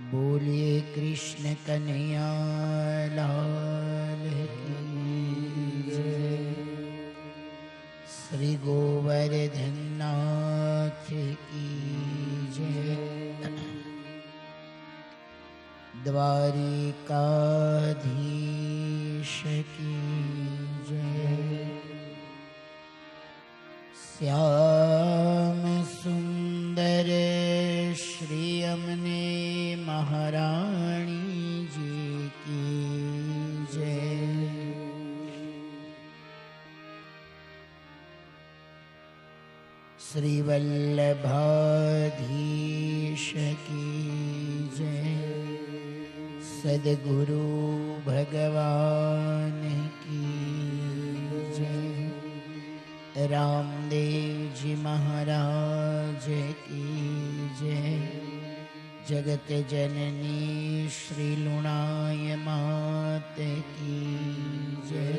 बोलिए कृष्ण कन्हैया लाल की जय। श्री गोवर्धन नाथ की जय। द्वारिकाधीश की जय। श्याम सुंदर श्री अमने महारानी जी की जय। श्री वल्लभाधीश की जय। सद्गुरु भगवान की जय। रामदेव जी महाराज की जय। जगत जननी श्री लुणाय मात की जय।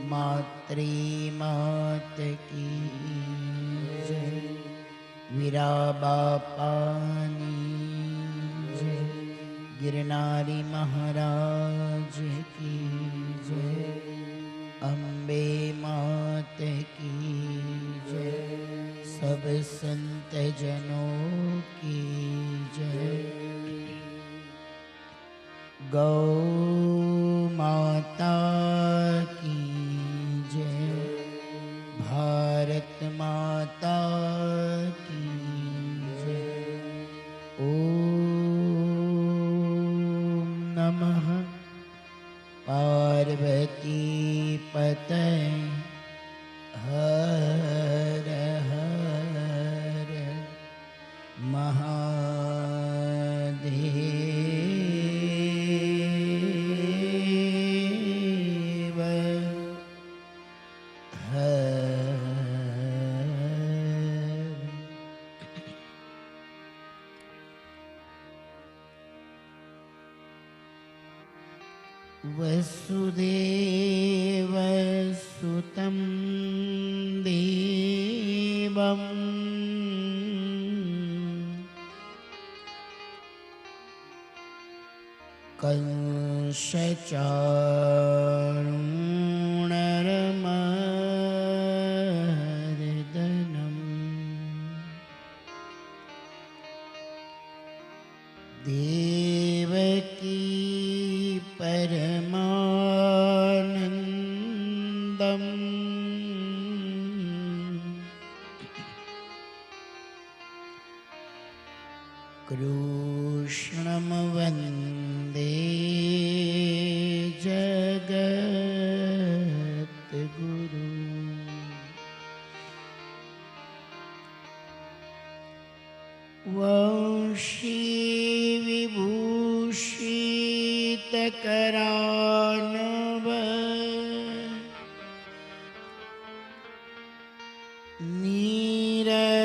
मातृ मात की जय। वीरा बापानी जय। गिरनारी महाराज की जय। अम्बे मात की जय। सब संत जनों की जय। गौ माता की जय। भारत माता की जय। ओम नमः पार्वती पतये हर हर महादेव हर। वसुदेव सुतं देवं कंसचाणूरमर्दनम् देवकी परमानन्दम् कृष्णं वन्दे जगद्गुरुम्। वंशी विभूषितकरानव नीरदाभा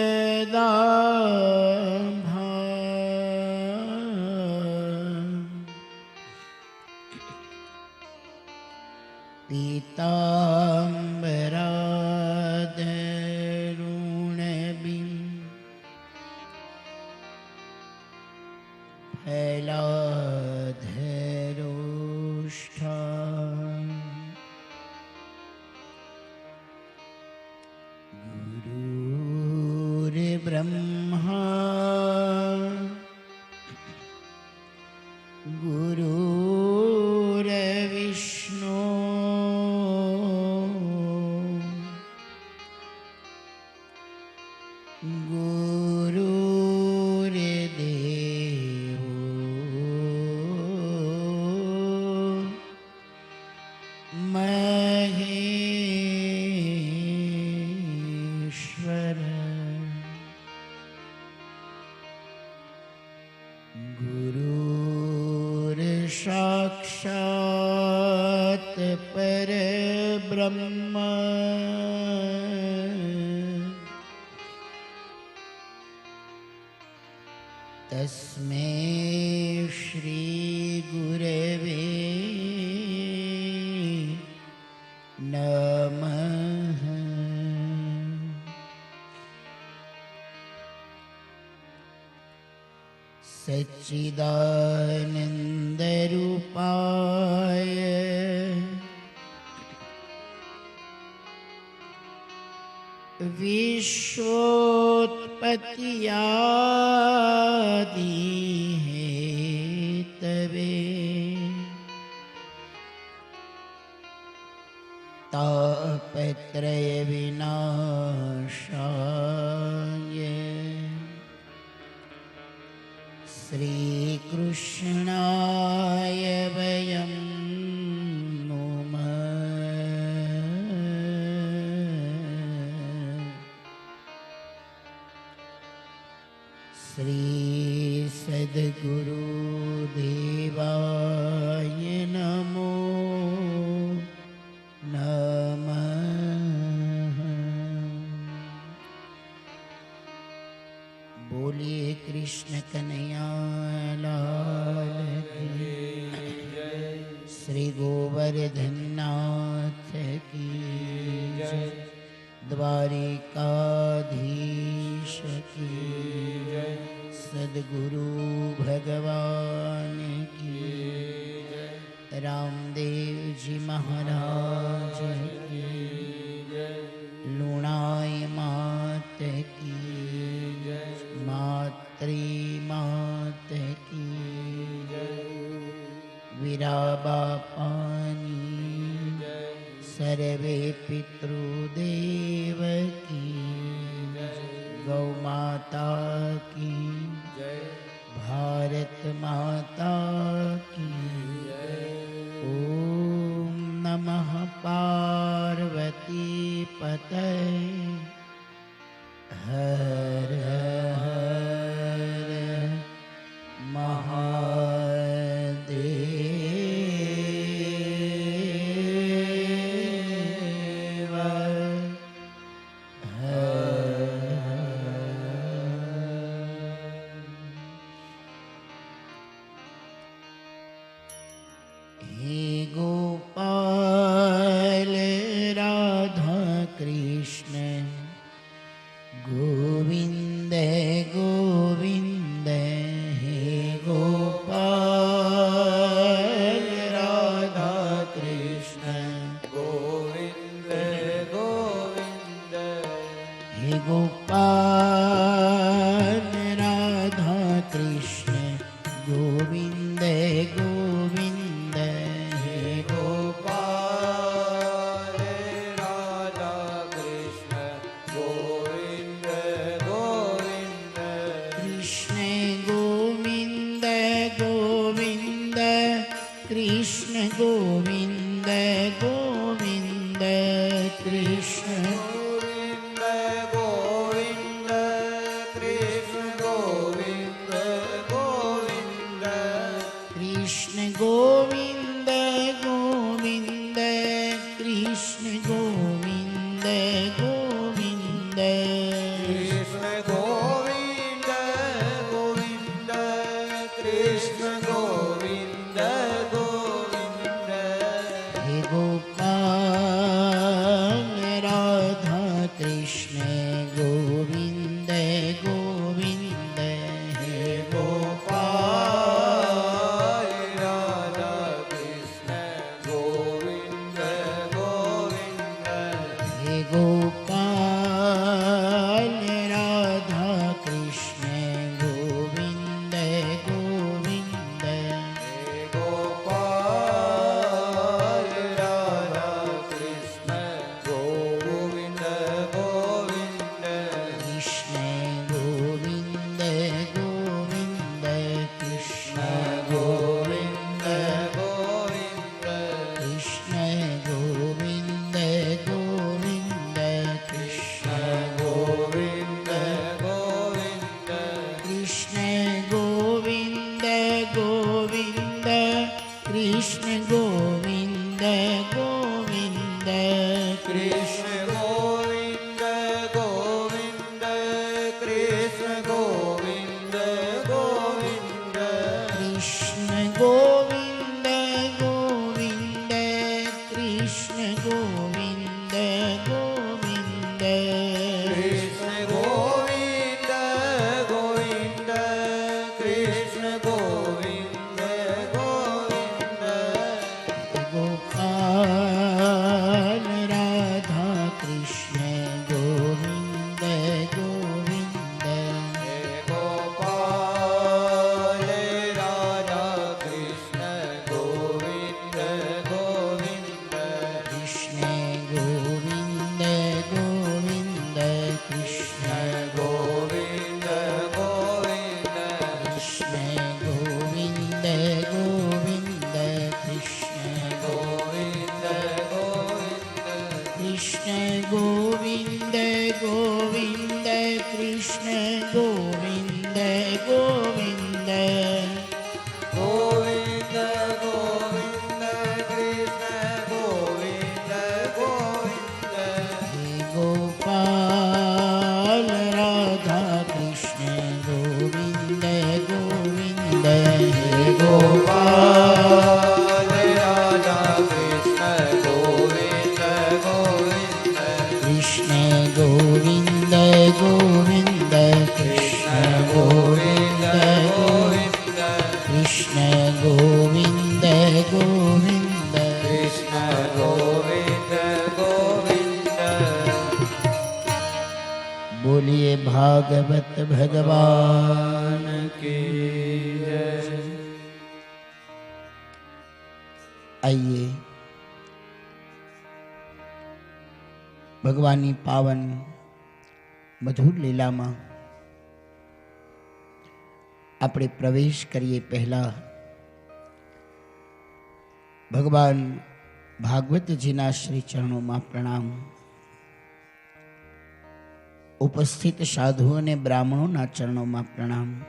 पीताम्बरादरुणबिम्ब फलाधरोष्ठा गुरुर्ब्रह्मा गुरुर्विष्णु गुरुर्देवो महेश्वर। गुरुर्साक्षात् परब्रह्म तस्मै श्री गुरवे नमः। सच्चिदानन्दरूपाय विश्वोत्पत्त्यादिहेतवे तापत्रयविनाशाय श्रीकृष्णाय वयं नुमः। श्री सद्गुरुदेवाय नमो नमः। बोलिए कृष्ण कन्हैया लाल की, श्री गोवर्धन नाथ की जय, द्वारिकाधीश की जय, सद्गुरु भगवान की जय, रामदेव जी महाराज की जय, लुणाई मात की जय, मातृ मात की जय, वीराबा पानी जय, सर्वे पितृदेव की जय, गौ माता की जय, भारत माता की जय। ओम नमः पार्वती पतये हर हर महादेव हे गोपाल राधा कृष्ण गोविंद गोविंद, हे गोपाल राधा कृष्ण गोविंद गोविंद, हे गोपाल राधा कृष्ण गोविंद गोविंद, हे गोपाल राधा कृष्ण गोविंद गोविंद, कृष्ण गोविंद गोविंद, कृष्ण गोविंद गोविंद, कृष्ण गोविंद गोविंद, कृष्ण गोविंद गोविंद, कृष्ण गोविंद गोविंद, कृष्ण गोविंद गोविंद, कृष्ण गोविंद गोविंद, कृष्ण गोविंद गोविंद, हे गोपाल राधा कृष्ण गोविंद गोविंद, हे गोपाल राधा कृष्ण गोविंद गोविंद, हे गोपाल राधा कृष्ण गोविंद गोविंद, हे गोपाल राधा कृष्ण गोविंद गोविंद, कृष्ण गोविंद गोविंद, कृष्ण गोविंद गोविंद, कृष्ण गोविंद गोविंद, कृष्ण गोविंद गोविंद, कृष्ण गोविंद गोविंद, कृष्ण गोविंद गोविंद, कृष्ण गोविंद गोविंद, कृष्ण गोविंद गोविंद, कृष्ण गोविंद गोविंद, कृष्ण गोविंद गोविंद, कृष्ण गोविंद गोविंद, ગોવિંદ ગોવિંદ ગોવિંદ કૃષ્ણ ગોવિંદ ગોવિંદ હે ગોપાલ રાધા કૃષ્ણ ગોવિંદ ગોવિંદ હે ગોપાલ રાધા કૃષ્ણ ગોવિંદ ગોવિંદ કૃષ્ણ ગોવિંદ ગોવિંદ કૃષ્ણ ગોવિંદ ગોવિંદ કૃષ્ણ ગોવિંદ ગોવિંદ કૃષ્ણ ગોવિંદ ગોવિંદ બોલીએ ભાગવત ભગવાન કી જય આइए ભગવાનની પાવન મધુર લીલામાં આપણે પ્રવેશ કરીએ પહેલા ભગવાન ભાગવતજીના શ્રી ચરણોમાં પ્રણામ. ઉપસ્થિત સાધુ અને બ્રાહ્મણોના ચરણોમાં પ્રણામ.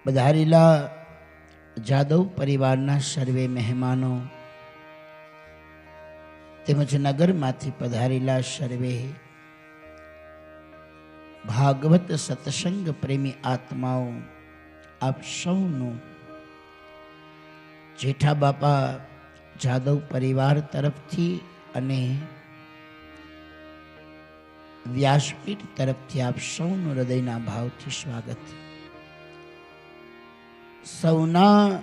પધારેલા જાદવ પરિવારના સર્વે મહેમાનો તેમજ નગરમાંથી પધારેલા સર્વે ભાગવત સત્સંગ પ્રેમી આત્માઓ, આપ સૌનું જેઠા બાપા જાદવ પરિવાર તરફથી અને વ્યાસપીઠ તરફથી આપ સૌનું હૃદયના ભાવથી સ્વાગત. સૌના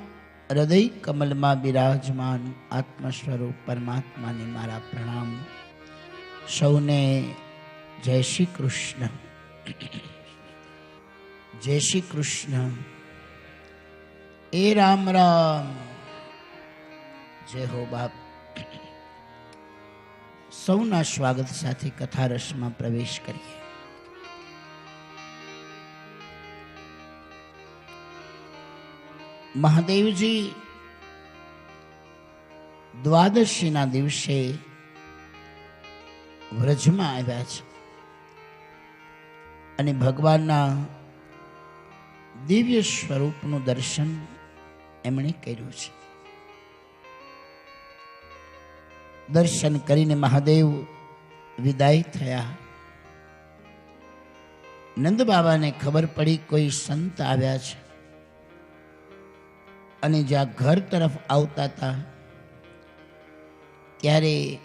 હૃદય કમલમાં બિરાજમાન આત્મ સ્વરૂપ પરમાત્માને મારા પ્રણામ. સૌને જય શ્રી કૃષ્ણ. જય શ્રી કૃષ્ણ. એ રામ રામ. જય હો બાપ. સૌના સ્વાગત સાથે કથા રસમાં પ્રવેશ કરીએ. મહાદેવજી દ્વાદશીના દિવસે વ્રજમાં આવ્યા છે અને ભગવાનના દિવ્ય સ્વરૂપનું દર્શન એમણે કર્યું છે. દર્શન કરીને મહાદેવ વિદાય થયા. નંદ બાબાને ખબર પડી કોઈ સંત આવ્યા છે અને જ્યાં ઘર તરફ આવતા હતા ત્યારે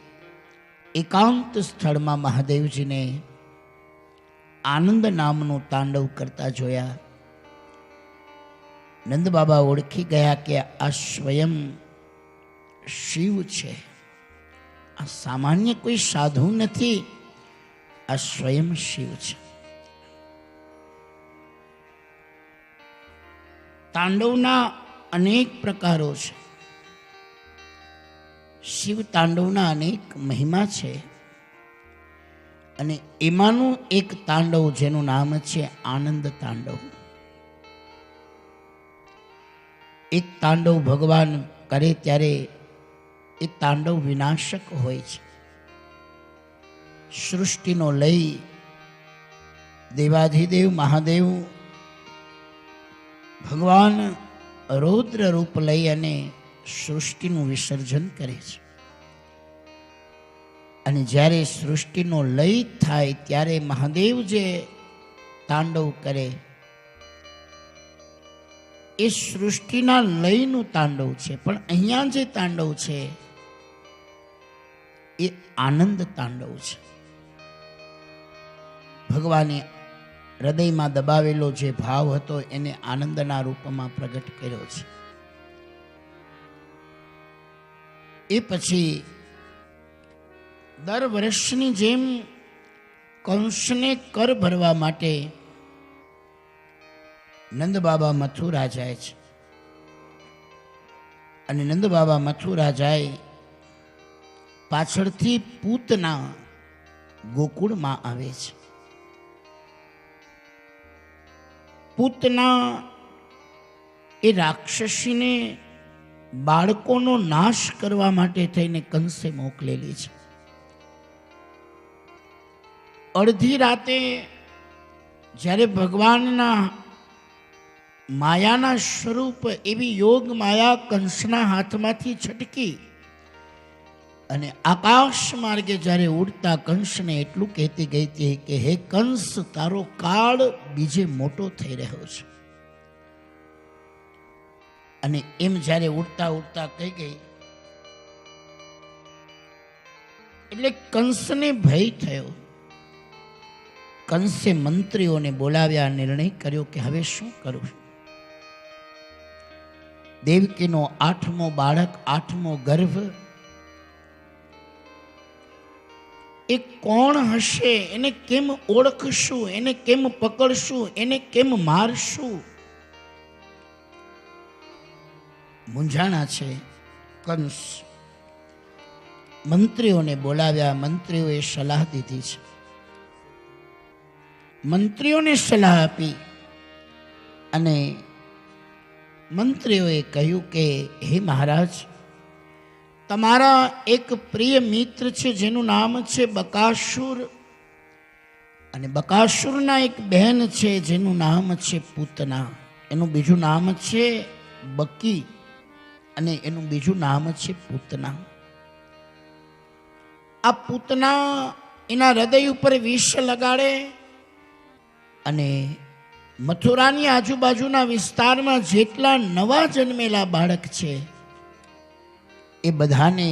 એકાંત સ્થળમાં મહાદેવજીને આનંદ નામનું તાંડવ કરતા જોયા. નંદ બાબા ઓળખી ગયા કે આ સ્વયં શિવ છે. આ સામાન્ય કોઈ સાધુ નથી, આ સ્વયં શિવ છે. તાંડવના અનેક પ્રકારો છે. શિવ તાંડવના અનેક મહિમા છે અને એમાંનું એક તાંડવ જેનું નામ છે આનંદ તાંડવ. એક તાંડવ ભગવાન કરે ત્યારે એ તાંડવ વિનાશક હોય છે. સૃષ્ટિનો લય દેવાધિદેવ મહાદેવ ભગવાન રૌદ્ર રૂપ લઈ અને સૃષ્ટિનું વિસર્જન કરે છે. અને જ્યારે સૃષ્ટિનો લય થાય ત્યારે મહાદેવ જે તાંડવ કરે એ સૃષ્ટિના લયનું તાંડવ છે. પણ અહીંયા જે તાંડવ છે એ આનંદ તાંડવ છે. ભગવાને હૃદયમાં દબાવેલો જે ભાવ હતો એને આનંદના રૂપમાં પ્રગટ કર્યો છે. એ પછી દર વર્ષની જેમ કંસને કર ભરવા માટે નંદ બાબા મથુરા જાય છે. અને નંદ બાબા મથુરા જાય પાછળથી પૂતના ગોકુળમાં આવે છે. પૂતના એ રાક્ષસીને બાળકોનો નાશ કરવા માટે થઈને કંસે મોકલેલી છે. અડધી રાતે જ્યારે ભગવાનના માયાના સ્વરૂપ એવી યોગ માયા કંસના હાથમાંથી છટકી અને આકાશ માર્ગે જ્યારે ઉડતા કંસને એટલું કહેતી ગઈ હતી કે હે કંસ, તારો કાળ બીજે મોટો થઈ રહ્યો છે. અને એમ જ્યારે ઉડતા ઉડતા કહી ગઈ એટલે કંસને ભય થયો. કંસે મંત્રીઓને બોલાવ્યા, નિર્ણય કર્યો કે હવે શું કરું. દેવકીનો 8મો બાળક, 8મો ગર્ભ, એ કોણ હશે, એને કેમ ઓળખશું, એને કેમ પકડશું, એને કેમ મારશું. મૂંઝાણા છે કંસ. મંત્રીઓને બોલાવ્યા, મંત્રીઓએ સલાહ દીધી છે. મંત્રીઓને સલાહ આપી અને મંત્રીઓએ કહ્યું કે હે મહારાજ, તમારા એક પ્રિય મિત્ર છે જેનું નામ છે બકાસુર, અને બકાસુરના એક બહેન છે જેનું નામ છે પૂતના. એનું બીજું નામ છે બકી અને એનું બીજું નામ છે પૂતના. આ પૂતના એના હૃદય ઉપર વિષ લગાડે અને મથુરાની આજુબાજુના વિસ્તારમાં જેટલા નવા જન્મેલા બાળક છે એ બધાને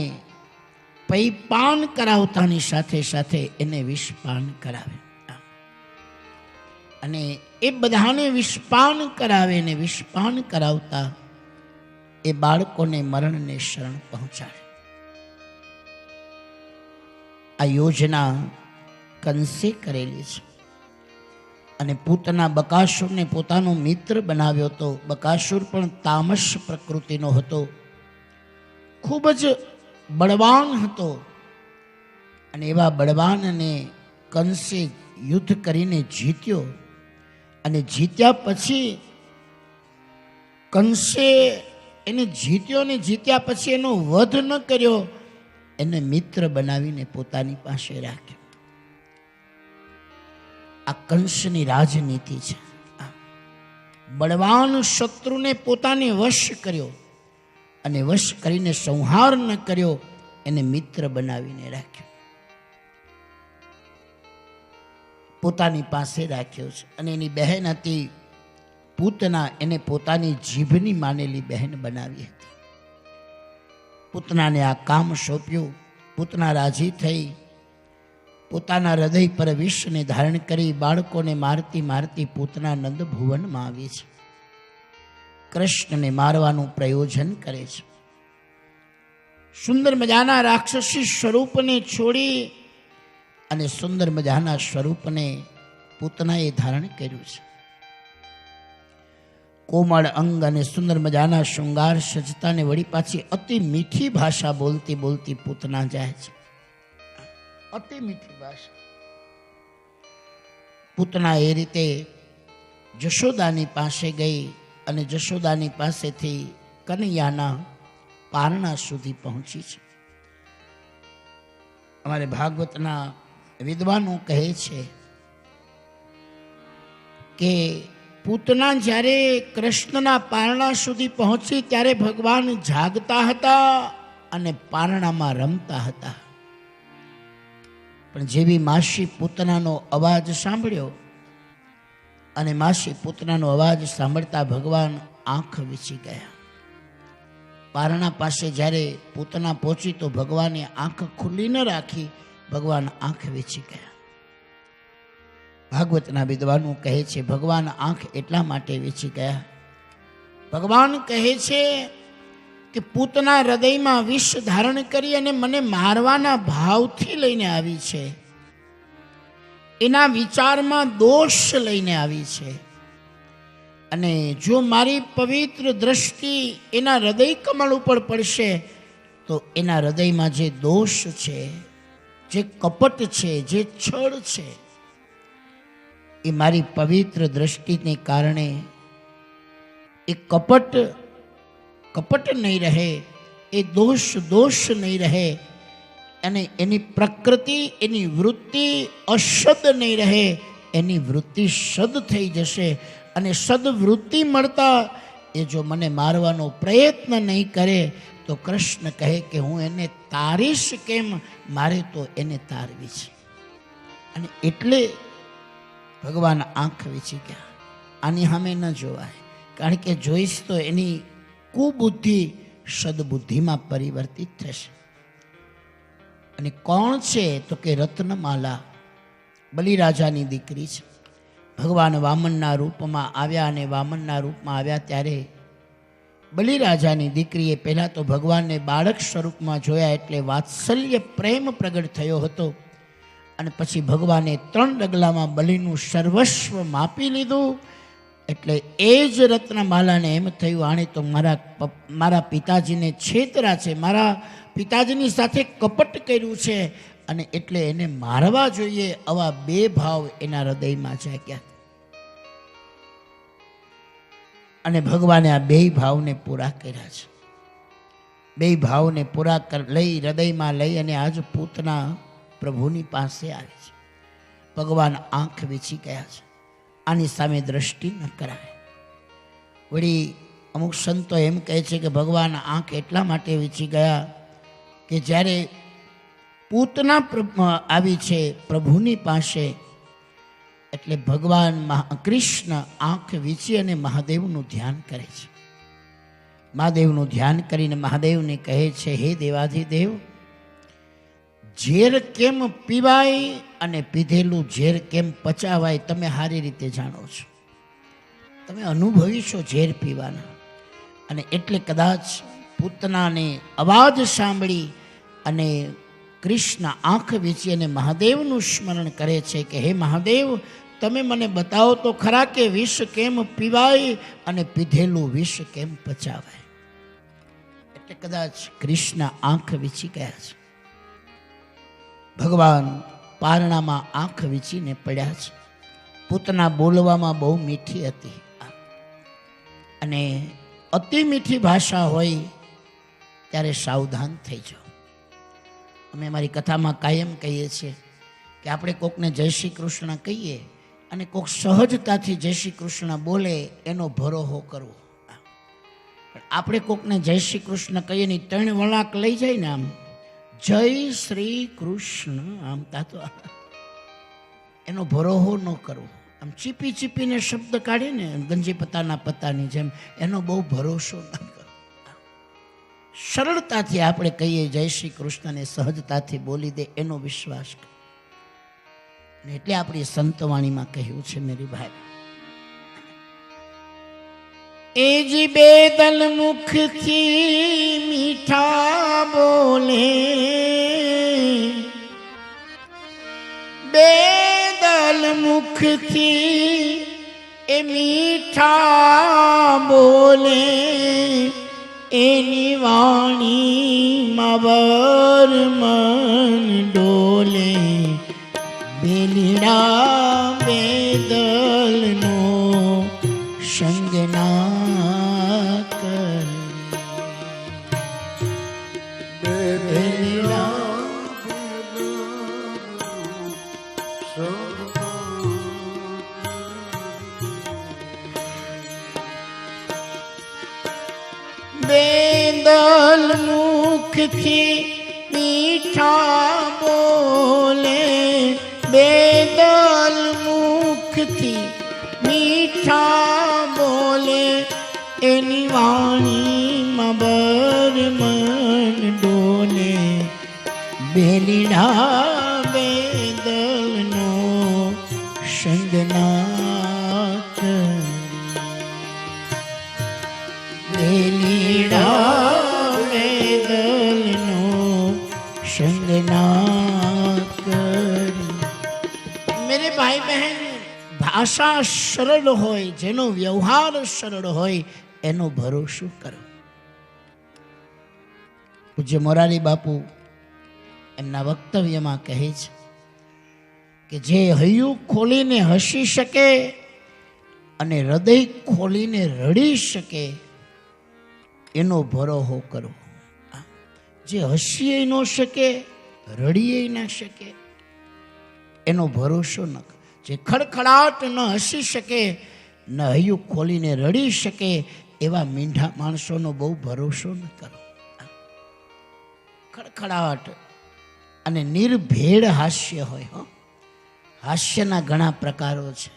પૈપાન કરાવતાની સાથે સાથે એને વિષપાન કરાવે. અને એ બધાને વિષપાન કરાવે ને વિષપાન કરાવતા એ બાળકોને મરણને શરણ પહોંચાડે. આ યોજના કંસે કરેલી છે. અને પૂતના બકાસુરને પોતાનો મિત્ર બનાવ્યો હતો. બકાસુર પણ તામસ પ્રકૃતિનો હતો, ખૂબ જ બળવાન હતો. અને એવા બળવાનને કંસે યુદ્ધ કરીને જીત્યો. અને જીત્યા પછી કંસે એને જીત્યો ને જીત્યા પછી એનો વધ ન કર્યો, એને મિત્ર બનાવીને પોતાની પાસે રાખ્યો. આ કંસની રાજનીતિ છે. બળવાન શત્રુને પોતાને વશ કર્યો અને વશ કરીને સંહાર ન કર્યો, એને મિત્ર બનાવીને રાખ્યો, પોતાની પાસે રાખ્યો છે. અને એની બહેન હતી પૂતના, એને પોતાની જીભની માનેલી બહેન બનાવી હતી. પૂતનાને આ કામ સોંપ્યું. પૂતના રાજી થઈ પોતાના હૃદય પર વિષને ધારણ કરી બાળકોને મારતી મારતી પૂતના નંદ ભુવનમાં આવી છે. કૃષ્ણને મારવાનું પ્રયોજન કરે છે. સુંદર મજાના રાક્ષસી સ્વરૂપને છોડી અને સુંદર મજાના સ્વરૂપને પૂતનાએ ધારણ કર્યું છે. કોમળ અંગ અને સુંદર મજાના શૃંગાર સજતાને વળી પાછી અતિ મીઠી ભાષા બોલતી બોલતી પૂતના જાય છે. અતિ મીઠી ભાષા. પૂતના એ રીતે જશોદાની પાસે ગઈ અને જશોદાની પાસેથી કનૈયાના પારણા સુધી પહોંચી છે. અમારે ભાગવતના વિદ્વાનો કહે છે કે પૂતના જ્યારે કૃષ્ણના પારણા સુધી પહોંચી ત્યારે ભગવાન જાગતા હતા અને પારણામાં રમતા હતા. પણ જેવી માસી પૂતનાનો અવાજ સાંભળ્યો અને માસી પૂતનાનો અવાજ સાંભળતા ભગવાન આંખ વીંચી ગયા. પારણા પાસે જ્યારે પૂતના પહોંચી તો ભગવાને આંખ ખુલ્લી ન રાખી, ભગવાન આંખ વીંચી ગયા. ભાગવતના વિદ્વાનો કહે છે ભગવાન આંખ એટલા માટે વીંચી ગયા, ભગવાન કહે છે કે પૂતના હૃદયમાં વિષ ધારણ કરી અને મને મારવાના ભાવથી લઈને આવી છે, એના વિચારમાં દોષ લઈને આવી છે. અને જો મારી પવિત્ર દ્રષ્ટિ એના હૃદય કમળ ઉપર પડશે તો એના હૃદયમાં જે દોષ છે, જે કપટ છે, જે છળ છે, એ મારી પવિત્ર દ્રષ્ટિને કારણે એ કપટ નહીં રહે, એ દોષ નહીં રહે, અને એની પ્રકૃતિ, એની વૃત્તિ અશુદ્ધ નહીં રહે, એની વૃત્તિ સદ થઈ જશે. અને સદવૃત્તિ મળતા એ જો મને મારવાનો પ્રયત્ન નહીં કરે તો કૃષ્ણ કહે કે હું એને તારીશ કેમ, મારે તો એને તારવી છે. અને એટલે ભગવાન આંખ વીંચી ગયા. આની સામે ન જોવાય, કારણ કે જોઈશ તો એની કુબુદ્ધિ સદબુદ્ધિમાં પરિવર્તિત થશે. અને કોણ છે તો કે રત્નમાલા, બલિરાજાની દીકરી છે. ભગવાન વામનના રૂપમાં આવ્યા, અને વામનના રૂપમાં આવ્યા ત્યારે બલિરાજાની દીકરીએ પહેલાં તો ભગવાનને બાળક સ્વરૂપમાં જોયા, એટલે વાત્સલ્ય પ્રેમ પ્રગટ થયો હતો. અને પછી ભગવાને 3 ડગલામાં બલિનું સર્વસ્વ માપી લીધું. એટલે એ જ રત્નમાલાને એમ થયું, આણે તો મારા પિતાજીને છેતરા છે, મારા પિતાજીની સાથે કપટ કર્યું છે, અને એટલે એને મારવા જોઈએ. આવા 2 ભાવ એના હૃદયમાં જાગ્યા. અને ભગવાને આ 2 ભાવને પૂરા કર્યા છે. 2 ભાવને પૂરા લઈ હૃદયમાં લઈ અને આજ પૂતના પ્રભુની પાસે આવે છે. ભગવાન આંખ વીંચી ગયા છે. આની સામે દ્રષ્ટિ ન કરાય. વળી અમુક સંતો એમ કહે છે કે ભગવાન આંખ એટલા માટે વીંચી ગયા કે જ્યારે પૂતના આવી છે પ્રભુની પાસે, એટલે ભગવાન કૃષ્ણ આંખ વીંચી અને મહાદેવનું ધ્યાન કરે છે. મહાદેવનું ધ્યાન કરીને મહાદેવને કહે છે, હે દેવાધિદેવ, ઝેર કેમ પીવાય અને પીધેલું ઝેર કેમ પચાવાય તમે સારી રીતે જાણો છો. તમે અનુભવી છો ઝેર પીવાના. અને એટલે કદાચ પૂતનાને અવાજ સાંભળી અને કૃષ્ણ આંખ વીંચી અને મહાદેવનું સ્મરણ કરે છે કે હે મહાદેવ, તમે મને બતાવો તો ખરા કે વિષ કેમ પીવાય અને પીધેલું વિષ કેમ પચાવાય. એટલે કદાચ કૃષ્ણ આંખ વીંચી ગયા છે. ભગવાન પારણામાં આંખ વીંચીને પડ્યા છે. પૂતના બોલવામાં બહુ મીઠી હતી, અને અતિ મીઠી ભાષા હોય ત્યારે સાવધાન થઈ જાઓ. અમે અમારી કથામાં કાયમ કહીએ છીએ કે આપણે કોકને જય શ્રી કૃષ્ણ કહીએ અને કોક સહજતાથી જય શ્રી કૃષ્ણ બોલે એનો ભરોહો કરવો. પણ આપણે કોકને જય શ્રી કૃષ્ણ કહીએ ને 3 વળાંક લઈ જાય ને, આમ જય શ્રી કૃષ્ણ આમ તાતો એનો ભરોહો ન કરવો. આમ ચીપી ચીપીને શબ્દ કાઢીને ગંજી પતાના પતાની જેમ એનો બહુ ભરોસો ન કરવો. સરળતાથી આપણે કહીએ જય શ્રી કૃષ્ણને સહજતાથી બોલી દે એનો વિશ્વાસ કરો. એટલે આપણી સંતવાણીમાં કહ્યું છે મેરી ભાઈ, એ જી બેદલ મુખથી મીઠા બોલે, બેદલ મુખથી એ મીઠા બોલે, એની વાણીમાં બર મન ડોલે, બેલીડા બેદલનો સંગ ના કરી, બેલીડા બેદલ મુખથી મીઠા બોલે, બેદલ મુખથી મીઠા બોલે, એની વાણીમાં બર મન ડોલે, બેલીડા બેદલનો સંગ ના કરી, બેલીડા બેદલનો સંગ ના કરી. मेरे भाई बहन, भाषा सरल હોય, જેનો વ્યવહાર સરળ હોય એનો ભરોસો કરો. પૂજ્ય મોરારી બાપુ એમના વક્તવ્યમાં કહે છે કે જે હૈયું ખોલીને હસી શકે અને હૃદય ખોલીને રડી શકે એનો ભરોસો કરો. જે હસીએ ન શકે, રડીએ ન શકે એનો ભરોસો ન કરો. જે ખડખડાટ ન હસી શકે, ન હૈયું ખોલીને રડી શકે એવા મીંઢા માણસોનો બહુ ભરોસો ન કરો. ખડખડાટ અને નિર્ભેળ હાસ્ય હોય. હાસ્યના ઘણા પ્રકારો છે.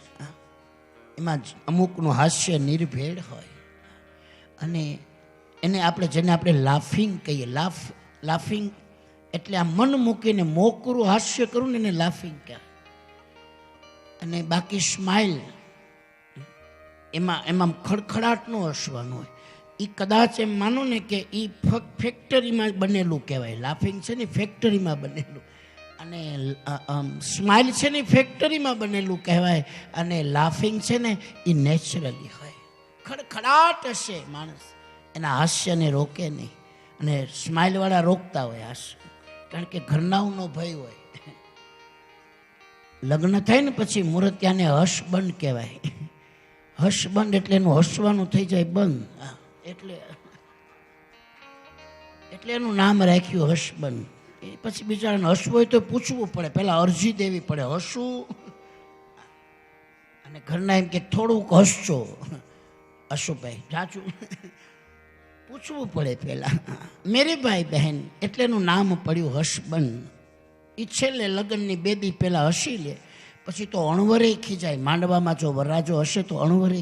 એમાં અમુકનું હાસ્ય નિર્ભેળ હોય અને એને આપણે જેને આપણે લાફિંગ કહીએ. લાફિંગ એટલે આ મન મૂકીને મોકરું હાસ્ય કરું ને એને લાફિંગ કહેવાય. અને બાકી સ્માઇલ એમાં ખડખડાટનું હસવાનું હોય. એ કદાચ એમ માનો ને કે એ ફેક્ટરીમાં બનેલું કહેવાય. લાફિંગ છે ને ફેક્ટરીમાં બનેલું, અને સ્માઇલ છે ને ફેક્ટરીમાં બનેલું કહેવાય, અને લાફિંગ છે ને એ નેચરલી હોય. ખડખડાટ હશે માણસ, એના હાસ્યને રોકે નહીં. અને સ્માઇલવાળા રોકતા હોય હાસ્ય, કારણ કે ઘરનાઓનો ભય હોય. લગ્ન થાય ને પછી મૂર્તિયાને હસબંધ કહેવાય. હસબંધ એટલે એનું હસવાનું થઈ જાય બંધ, એટલે એનું નામ રાખ્યું હસબંધ. એ પછી બિચારાને હસવું હોય તો પૂછવું પડે, પહેલાં અરજી દેવી પડે હસવું. અને ઘરના એમ કે થોડુંક હસજો અશુભાઈ, જાચું પૂછવું પડે પહેલાં. મેરે ભાઈ બહેન એટલે એનું નામ પડ્યું હસબંધ. એ છેલ્લે લગ્નની બેદી પહેલાં હસી લે, પછી તો અણવરે ખીજાય. માંડવામાં જો વરરાજો હશે તો અણવરે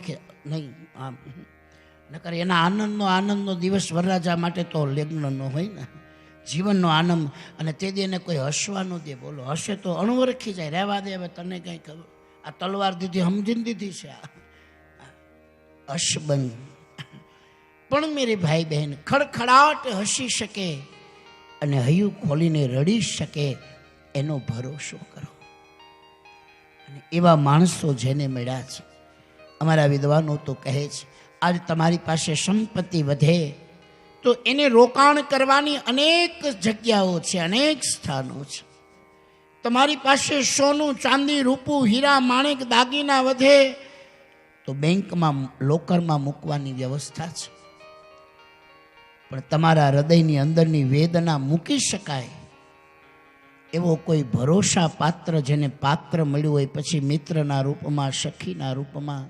નહીં, આમ નકર એના આનંદનો દિવસ વરરાજા માટે તો લગ્નનો હોય ને, જીવનનો આનંદ. અને તે દી એને કોઈ હસવાનું દે, બોલો હશે તો અણવર ખીજાય. રહેવા દે, હવે તને કંઈ ખબર, આ તલવાર દીધી સમજીને દીધી છે આ હસબંધ. પણ મેરી ભાઈ બહેન ખડખડાટ હસી શકે અને હૈયું ખોલીને રડી શકે એનો ભરોસો કરો. અને એવા માણસો જેને મળ્યા છે, અમારા વિદ્વાનો તો કહે છે આજ તમારી પાસે સંપત્તિ વધે તો એને રોકાણ કરવાની અનેક જગ્યાઓ છે, અનેક સ્થાનો છે. તમારી પાસે સોનું ચાંદી રૂપું હીરા માણેક દાગીના વધે તો બેંકમાં લોકરમાં મૂકવાની વ્યવસ્થા છે. પણ તમારા હૃદયની અંદરની વેદના મૂકી શકાય એવો કોઈ ભરોસા પાત્ર, જેને પાત્ર મળ્યું હોય પછી મિત્રના રૂપમાં, સખીના રૂપમાં,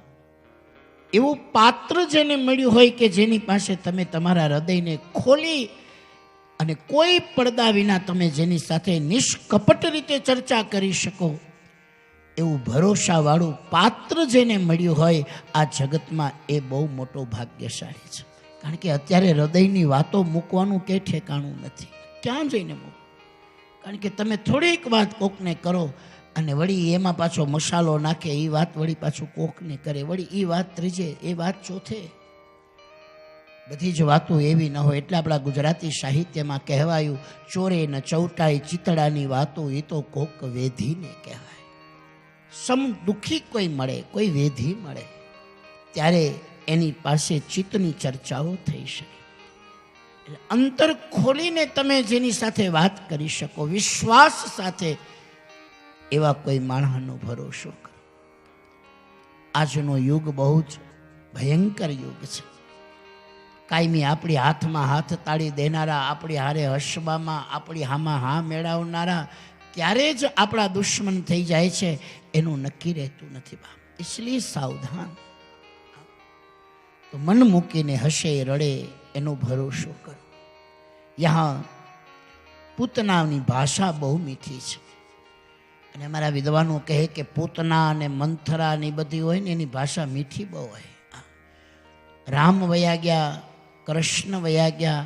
એવું પાત્ર જેને મળ્યું હોય કે જેની પાસે તમે તમારા હૃદયને ખોલી અને કોઈ પડદા વિના તમે જેની સાથે નિષ્કપટ રીતે ચર્ચા કરી શકો, એવું ભરોસાવાળું પાત્ર જેને મળ્યું હોય આ જગતમાં, એ બહુ મોટો ભાગ્યશાળી છે. કારણ કે અત્યારે હૃદયની વાતો મૂકવાનું કે ઠેકાણું નથી. ક્યાં જઈને મૂકો? કારણ કે તમે થોડીક વાત કોકને કરો અને વળી એમાં પાછો મસાલો નાખે, એ વાત વળી પાછું કોકને કરે, વળી એ વાત ત્રીજે, એ વાત ચોથે. બધી જ વાતો એવી ન હોય. એટલે આપણા ગુજરાતી સાહિત્યમાં કહેવાયું, ચોરે ન ચૌટાઈ ચિતડાની વાતો એ તો કોક વેધીને કહેવાય. સમ દુઃખી કોઈ મળે, કોઈ વેધી મળે, ત્યારે એની પાસે ચિત્તની ચર્ચાઓ થઈ શકે. એટલે અંતર ખોલીને તમે જેની સાથે વાત કરી શકો, વિશ્વાસ સાથે, એવા કોઈ માણસનો ભરોસો કરો. આજનો યુગ બહુ જ ભયંકર યુગ છે. કાયમી આપણી હાથમાં હાથ તાળી દેનારા, આપણી હારે હસવામાં, આપણી હામાં હા મેળવનારા ક્યારે જ આપણા દુશ્મન થઈ જાય છે એનું નક્કી રહેતું નથી બાપ. इसलिए સાવધાન. તો મન મૂકીને હસે રડે એનો ભરોસો કરો. યહાં પૂતનાની ભાષા બહુ મીઠી છે. અને અમારા વિદ્વાનો કહે કે પૂતના અને મંથરા ને બધી હોય ને એની ભાષા મીઠી બહુ હોય. રામ વયા ગયા, કૃષ્ણ વયા ગયા,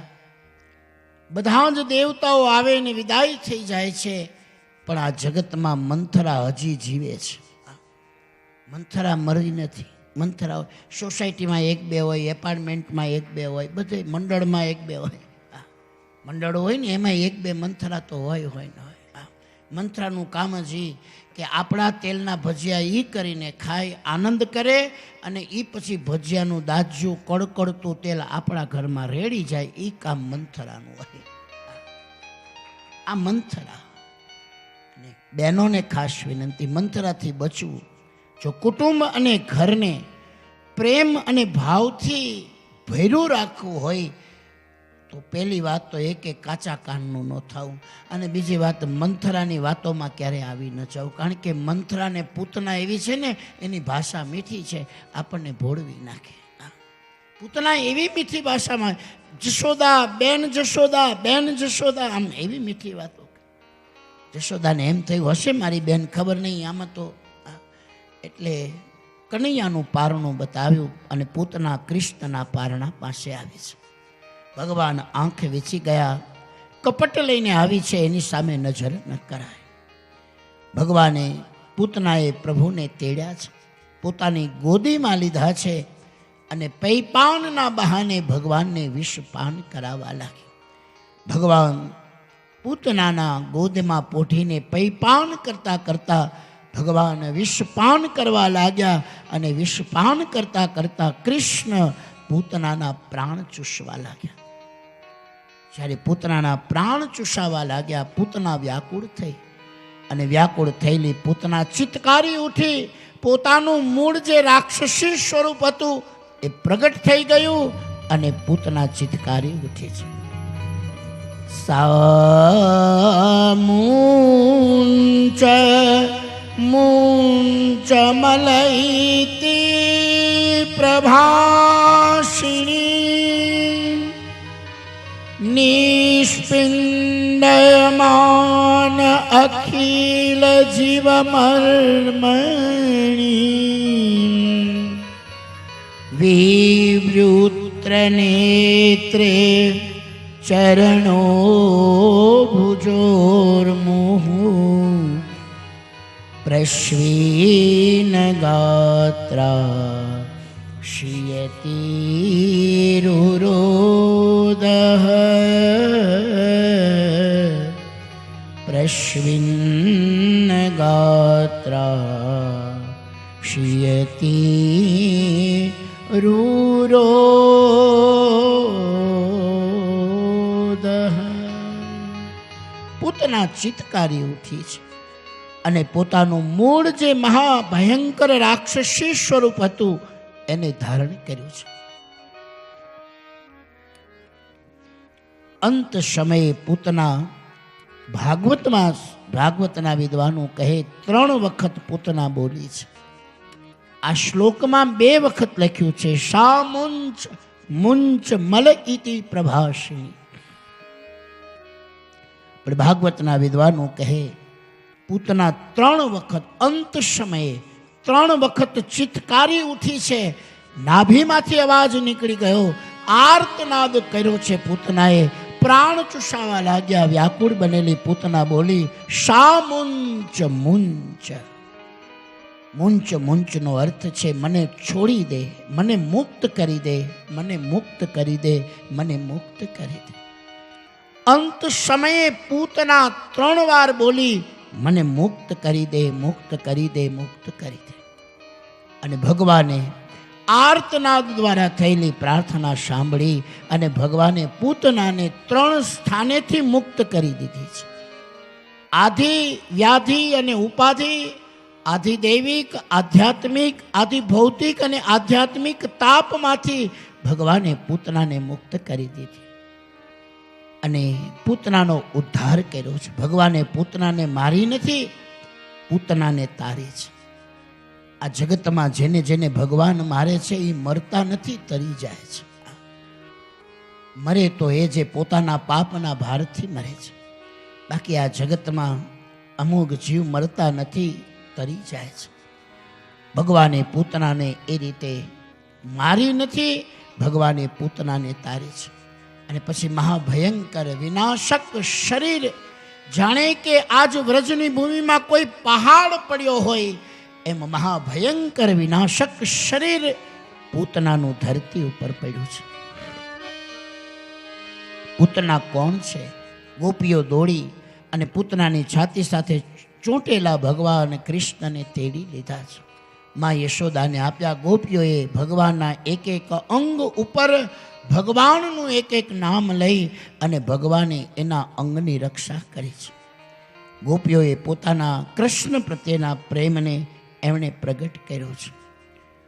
બધા જ દેવતાઓ આવે ને વિદાય થઈ જાય છે, પણ આ જગતમાં મંથરા હજી જીવે છે. મંથરા મરી નથી. મંથરા સોસાયટીમાં એક બે હોય, એપાર્ટમેન્ટમાં એક બે હોય, બધે મંડળમાં એક બે હોય. મંડળ હોય ને એમાં એક બે મંથરા તો હોય ને હોય. મંથરાનું કામ જ કે આપણા તેલના ભજીયા એ કરીને ખાય, આનંદ કરે, અને એ પછી ભજીયાનું દાજ્યું કડકડતું તેલ આપણા ઘરમાં રેડી જાય, એ કામ મંથરાનું હોય. આ મંથરા. બહેનોને ખાસ વિનંતી, મંથરાથી બચવું. જો કુટુંબ અને ઘરને પ્રેમ અને ભાવથી ભર્યું રાખવું હોય તો પહેલી વાત તો એ કે કાચા કાનનું ન થવું, અને બીજી વાત મંથરાની વાતોમાં ક્યારે આવી ન જવું, કારણ કે મંથરા ને પૂતના એવી છે ને, એની ભાષા મીઠી છે, આપણને ભોળવી નાખે. પૂતના એવી મીઠી ભાષામાં જશોદા બેન જશોદા બેન જશોદા, આમ એવી મીઠી વાતો. જશોદાને એમ થયું હશે મારી બેન, ખબર નહીં આમાં તો. એટલે કનૈયાનું પારણું બતાવ્યું અને પૂતના કૃષ્ણના પારણા પાસે આવી છે. ભગવાન આંખ વીંચી ગયા, કપટ લઈને આવી છે, એની સામે નજર ન કરાય. ભગવાને પૂતનાએ પ્રભુને તેડ્યા છે, પોતાની ગોદીમાં લીધા છે અને પૈપાનના બહાને ભગવાનને વિષપાન કરાવવા લાગી. ભગવાન પૂતનાના ગોદમાં પોઢીને પૈપાન કરતા કરતા ભગવાન વિષપાન કરવા લાગ્યા, અને વિષપાન કરતા કરતા કૃષ્ણ પૂતનાના પ્રાણ ચૂસવા લાગ્યા. જ્યારે પૂતનાના પ્રાણ ચૂસાવા લાગ્યા, પૂતના વ્યાકુળ થઈ, અને વ્યાકુળ થયેલી પૂતના ચિત્કારી ઉઠી. પોતાનું મૂળ જે રાક્ષસી સ્વરૂપ હતું એ પ્રગટ થઈ ગયું, અને પૂતના ચિત્કારી ઉઠી છે. સામુંચ મુંચ મલૈતી પ્રભાષિણી નિષ્પિંડયમાન અખિલ જીવમર્મણી વિવૃત્ર નેત્રે ચરણો ભુજોર્મુહુ પ્રશ્વીન ગાત્રા શ્રિયતિરુરોદઃ પ્રશ્વીન ગાત્રા શ્રિયતિ રૂરોદઃ. પૂતના ચિત્કારી ઉઠી છે અને પોતાનું મૂળ જે મહાભયંકર રાક્ષસી સ્વરૂપ હતું એને ધારણ કર્યું છે. અંત સમયે પૂતના ભાગવતના વિદ્વાનો કહે 3 વખત પૂતના બોલી છે. આ શ્લોકમાં 2 વખત લખ્યું છે સા મુંચ મુંચ મલ ઇતિ પ્રભાષિણી. પણ ભાગવતના વિદ્વાનો કહે પૂતના 3 વખત અંત સમયે 3 વખત ચિત્કારી ઉઠી છે. નાભીમાંથી અવાજ નીકળી ગયો, આર્તનાદ કર્યો છે પૂતનાએ, પ્રાણ ચૂસાવા લાગ્યા. વ્યાકુળ બનેલી પૂતના બોલી સા મુંચ મુંચ. મુંચ મુંચનો અર્થ છે મને છોડી દે, મને મુક્ત કરી દે, મને મુક્ત કરી દે, મને મુક્ત કરી દે. અંત સમયે પૂતના 3 વાર બોલી મને મુક્ત કરી દે, મુક્ત કરી દે, મુક્ત કરી દે. અને ભગવાને આર્તનાદ દ્વારા થયેલી પ્રાર્થના સાંભળી અને ભગવાને પૂતનાને 3 સ્થાનેથી મુક્ત કરી દીધી છે. આધિ વ્યાધિ અને ઉપાધિ, આધિ દૈવિક, આધ્યાત્મિક, આધિ ભૌતિક અને આધ્યાત્મિક તાપમાંથી ભગવાને પૂતનાને મુક્ત કરી દીધી અને પૂતનાનો ઉદ્ધાર કર્યો છે. ભગવાને પૂતનાને મારી નથી, પૂતનાને તારી છે. આ જગતમાં જેને જેને ભગવાન મારે છે એ મરતા નથી, તરી જાય છે. મરે તો એ જે પોતાના પાપના ભારથી મરે છે. બાકી આ જગતમાં અમુક જીવ મરતા નથી, તરી જાય છે. ભગવાને પૂતનાને એ રીતે મારી નથી, ભગવાને પૂતનાને તારી છે. અને પછી મહાભયંકર વિનાશક શરીર, જાણે કે આજ વ્રજની ભૂમિમાં કોઈ પહાડ પડ્યો હોય એમ મહાભયંકર વિનાશક શરીર પૂતનાનું ધરતી ઉપર પડ્યું છે. પૂતના કોણ છે? ગોપીઓ દોડી અને પૂતનાની છાતી સાથે ચોંટેલા ભગવાન કૃષ્ણને તેડી લીધા છે. માં યશોદાને આપ્યા. ગોપીઓએ ભગવાનના એક એક અંગ ઉપર ભગવાનનું એક એક નામ લઈ અને ભગવાને એના અંગની રક્ષા કરી છે. ગોપીઓએ પોતાના કૃષ્ણ પ્રત્યેના પ્રેમને એમણે પ્રગટ કર્યો છે.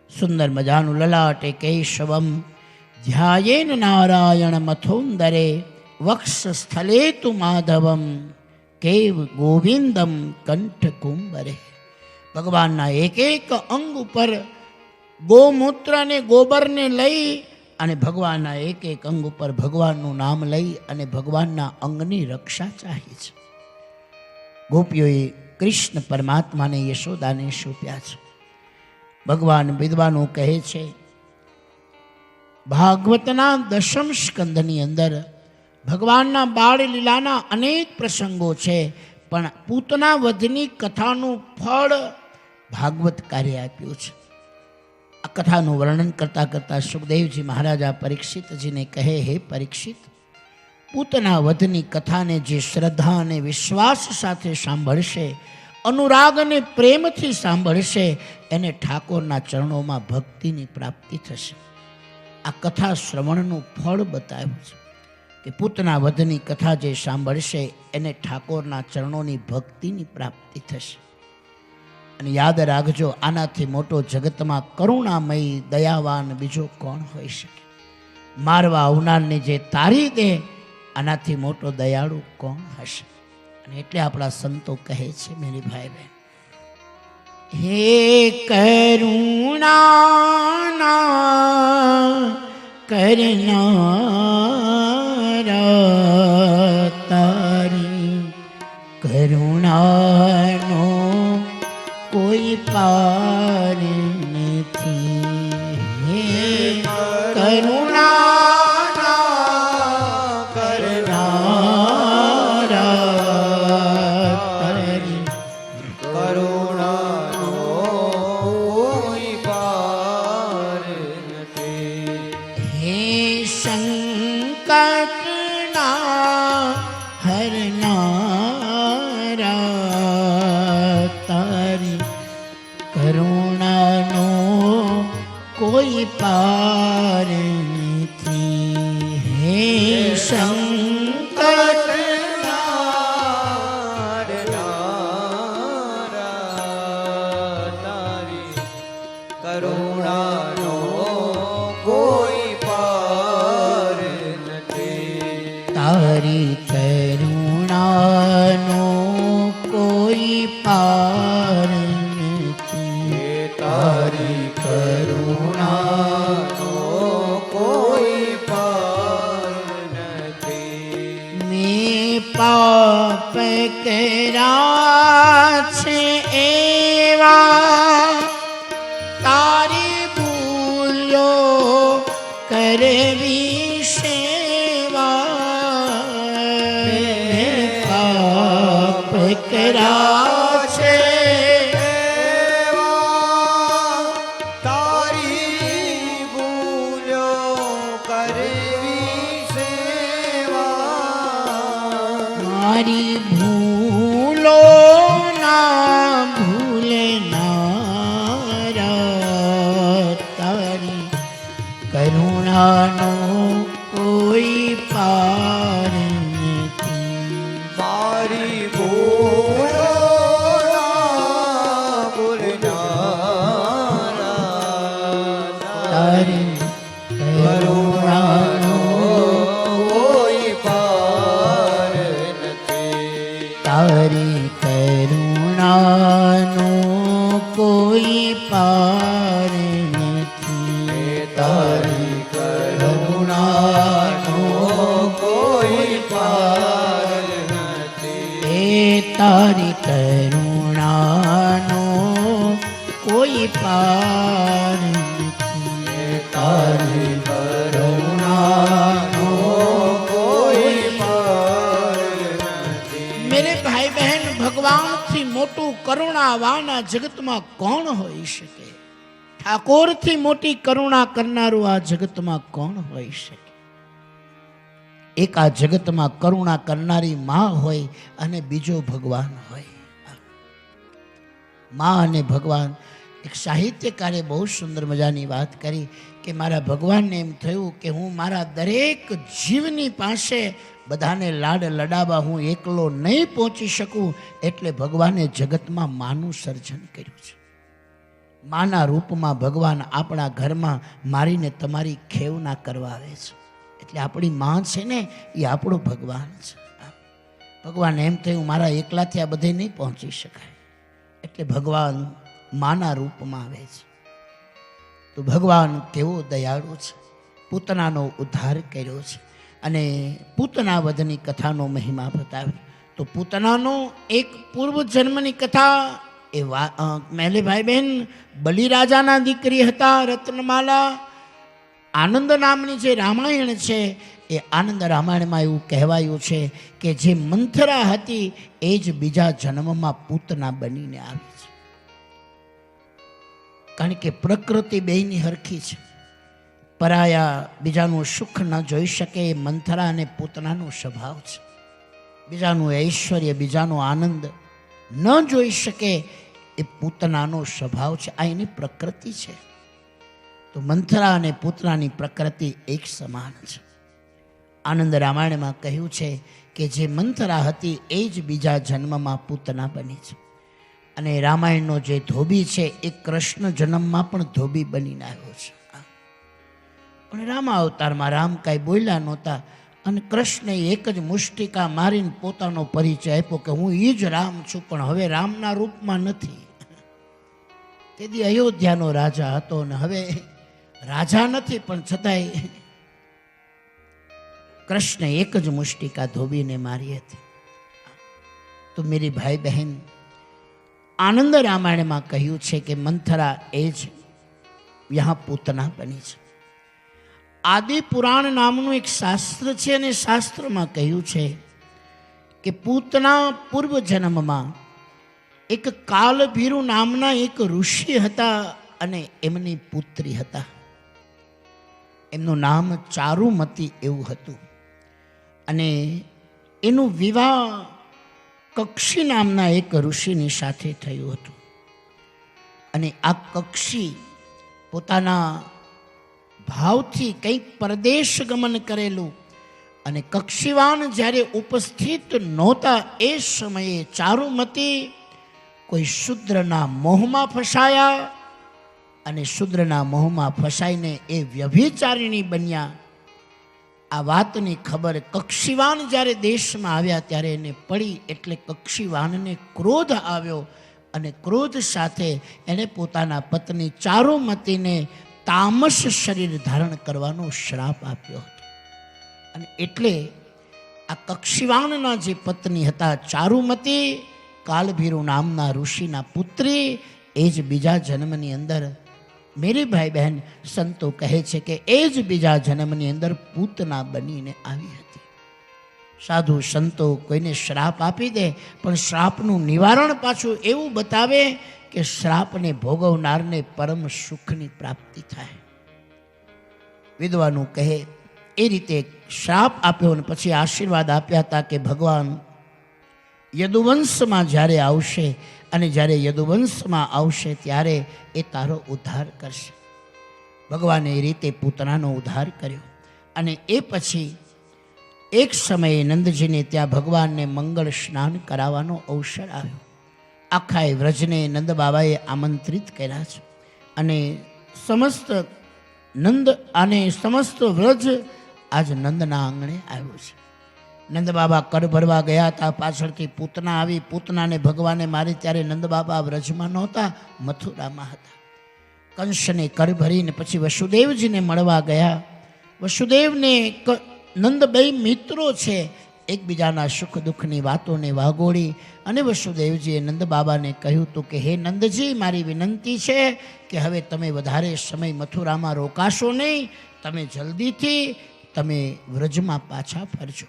સુંદર મજાનું લલાટે કેશવમ ધ્યાયેન નારાયણ મથોંદરે વક્ષ સ્થલે તુ માધવમ કેવ ગોવિંદમ કંઠ કુંભરે. ભગવાનના એક એક અંગ ઉપર ગોમૂત્ર અને ગોબરને લઈ અને ભગવાનના એક એક અંગ ઉપર ભગવાનનું નામ લઈ અને ભગવાનના અંગની રક્ષા ચાહી છે. ગોપીઓએ કૃષ્ણ પરમાત્માને યશોદાને સોંપ્યા છે. ભગવાન વિદ્વાનો કહે છે, ભાગવતના દશમ સ્કંદની અંદર ભગવાનના બાળ લીલાના અનેક પ્રસંગો છે, પણ પૂતના વધની કથાનું ફળ ભાગવતકારે આપ્યું છે. આ કથાનું વર્ણન કરતા કરતા સુખદેવજી મહારાજા પરીક્ષિતજીને કહે, હે પરીક્ષિત, પૂતના વધની કથાને જે શ્રદ્ધા અને વિશ્વાસ સાથે સાંભળશે, અનુરાગ અને પ્રેમથી સાંભળશે, એને ઠાકોરના ચરણોમાં ભક્તિની પ્રાપ્તિ થશે. આ કથા શ્રવણનું ફળ બતાવ્યું છે કે પૂતના વધની કથા જે સાંભળશે એને ઠાકોરના ચરણોની ભક્તિની પ્રાપ્તિ થશે. અને યાદ રાખજો, આનાથી મોટો જગતમાં કરુણામય દયાવાન બીજો કોણ હોઈ શકે? મારવા આવનારને જે તારી દે, આનાથી મોટો દયાળુ કોણ હશે? અને એટલે આપણા સંતો કહે છે, મેરી ભાઈ બહેન, હે કરુણા કરનારા, તારી કરુણાનો કોઈ પાર નથી. હે કરુણા કરનારા, તારી કરુણાનો કોઈ પાર નથી. હે સંકટના હરનારા, તારી કરુણાનો કોઈ પાર નથી. હે તારી કરુણાનો કોઈ પાર નથી. તારી કરુણાનો કોઈ પાર નથી. તારી કરુણાનો કોઈ પાર નથી. મેં પાપ કર્યા છે એવા, તારી ભૂલો કરવી સેવા. મેં પાપ કર્યા છે તારી ભૂલો કરવી સેવા. મારી ભૂલો ના ભૂલનારા, તારી કરુણાનો કોઈ પાર નથી. મારી ભૂલો ના ભૂલનારા, તારી કરુણાનો કોઈ પાર નથી. તારી કરુણાનો કોઈ પાર નથી. તારી કરુણાનો કોઈ પાર નથી. એ તારી કરુણાનો કોઈ પાર નથી. તારી કરુણાનો કોઈ પાર નથી. મેરે ભાઈ બહેન, ભગવાનથી મોટું કરુણાવાન આ જગતમાં કોણ હોઈ શકે? ઠાકોરથી મોટી કરુણા કરનારું આ જગતમાં કોણ હોઈ શકે? એક આ જગતમાં કરુણા કરનારી માં હોય અને બીજો ભગવાન હોય. માં અને ભગવાન. એક સાહિત્યકારે બહુ સુંદર મજાની વાત કરી કે મારા ભગવાનને એમ થયું કે હું મારા દરેક જીવની પાસે બધાને લાડ લડાવવા હું એકલો નહીં પહોંચી શકું, એટલે ભગવાને જગતમાં માનું સર્જન કર્યું છે. માના રૂપમાં ભગવાન આપણા ઘરમાં મારીને તમારી ખેવના કરવા આવે છે. એટલે આપણી માં છે ને એ આપણો ભગવાન છે. ભગવાન એમ થયું મારા એકલાથી આ બધે નહીં પહોંચી શકાય, એટલે ભગવાન માના રૂપમાં આવે છે. તો ભગવાન કેવો દયાળુ છે, પૂતનાનો ઉદ્ધાર કર્યો છે અને પૂતના વધની કથાનો મહિમા બતાવ્યો. તો પૂતનાનો એક પૂર્વ જન્મની કથા એ મેલે ભાઈ બહેન બલિરાજાના દીકરી હતા રત્નમાલા. આનંદ નામની જે રામાયણ છે એ આનંદ રામાયણમાં એવું કહેવાયું છે કે જે મંથરા હતી એ જ બીજા જન્મમાં પૂતના બનીને આવી છે. કારણ કે પ્રકૃતિ બેયની હરખી છે. પરાયા બીજાનું સુખ ન જોઈ શકે એ મંથરા અને પૂતનાનો સ્વભાવ છે. બીજાનું ઐશ્વર્ય બીજાનો આનંદ ન જોઈ શકે એ પૂતનાનો સ્વભાવ છે. આ એની પ્રકૃતિ છે. તો મંથરા અને પૂતનાની પ્રકૃતિ એક સમાન છે. આનંદ રામાયણમાં કહ્યું છે કે જે મંથરા હતી એ જ બીજા જન્મમાં પૂતના બની છે. અને રામાયણનો જે ધોબી છે એ કૃષ્ણ જન્મમાં પણ ધોબી બનીને આવ્યો છે. પણ રામા અવતારમાં રામ કાંઈ બોલ્યા નહોતા અને કૃષ્ણે એક જ મુષ્ટિકા મારીને પોતાનો પરિચય આપ્યો કે હું એ જ રામ છું, પણ હવે રામના રૂપમાં નથી. તેથી અયોધ્યાનો રાજા હતો ને હવે રાજા નથી, પણ છતાંય કૃષ્ણ એક જ મુષ્ટિકા ધોબીને મારી હતી. તો મેરી ભાઈ બહેન, આનંદ રામાયણમાં કહ્યું છે કે મંથરા એ જ યહાં પૂતના બની છે. આદિ પુરાણ નામનું એક શાસ્ત્ર છે અને શાસ્ત્રમાં કહ્યું છે કે પૂતના પૂર્વ જન્મમાં એક કાલભીરુ નામના એક ઋષિ હતા અને એમની પુત્રી હતા. એમનું નામ ચારુમતી એવું હતું અને એનું વિવાહ કક્ષી નામના એક ઋષિની સાથે થયું હતું. અને આ કક્ષી પોતાના ભાવથી કંઈક પરદેશ ગમન કરેલું અને કક્ષીવાન જ્યારે ઉપસ્થિત નહોતા એ સમયે ચારુમતી કોઈ શૂદ્રના મોહમાં ફસાયા અને શૂદ્રના મોહમાં ફસાઈને એ વ્યભિચારિણી બન્યા. આ વાતની ખબર કક્ષીવાન જ્યારે દેશમાં આવ્યા ત્યારે એને પડી, એટલે કક્ષીવાનને ક્રોધ આવ્યો અને ક્રોધ સાથે એણે પોતાના પત્ની ચારુમતીને તામસ શરીર ધારણ કરવાનો શ્રાપ આપ્યો હતો. અને એટલે આ કક્ષીવાનના જે પત્ની હતા ચારુમતી, કાલભીરુ નામના ઋષિના પુત્રી, એ જ બીજા જન્મની અંદર મેરી ભાઈ બહેન સંતો કહે છે કે એ જ બીજા જન્મની અંદર પૂતના બનીને આવી હતી. સાધુ સંતો કોઈને શ્રાપ આપી દે પણ શ્રાપનું નિવારણ પાછું એવું બતાવે કે શ્રાપને ભોગવનારને પરમ સુખની પ્રાપ્તિ થાય. વિદ્વાનો કહે એ રીતે શ્રાપ આપ્યો અને પછી આશીર્વાદ આપ્યા હતા કે ભગવાન યદુવંશમાં જ્યારે આવશે અને જ્યારે યદુવંશમાં આવશે ત્યારે એ તારો ઉદ્ધાર કરશે. ભગવાને એ રીતે પૂતનાનો ઉદ્ધાર કર્યો. અને એ પછી એક સમયે નંદજીને ત્યાં ભગવાનને મંગળ સ્નાન કરાવવાનો અવસર આવ્યો. આખા એ વ્રજને નંદ બાબાએ આમંત્રિત કર્યા છે અને સમસ્ત નંદ અને સમસ્ત વ્રજ આજ નંદના આંગણે આવ્યો છે. નંદ બાબા કર ભરવા ગયા હતા, પાછળથી પૂતના આવી. પૂતનાને ભગવાને મારી ત્યારે નંદ બાબા વ્રજમાં નહોતા, મથુરામાં હતા. કંસને કર ભરીને પછી વસુદેવજીને મળવા ગયા. વસુદેવને નંદ બે મિત્રો છે, એકબીજાના સુખ દુઃખની વાતોને વાગોળી અને વસુદેવજીએ નંદ બાબાને કહ્યું હતું કે હે નંદજી, મારી વિનંતી છે કે હવે તમે વધારે સમય મથુરામાં રોકાશો નહીં, તમે જલ્દીથી તમે વ્રજમાં પાછા ફરજો.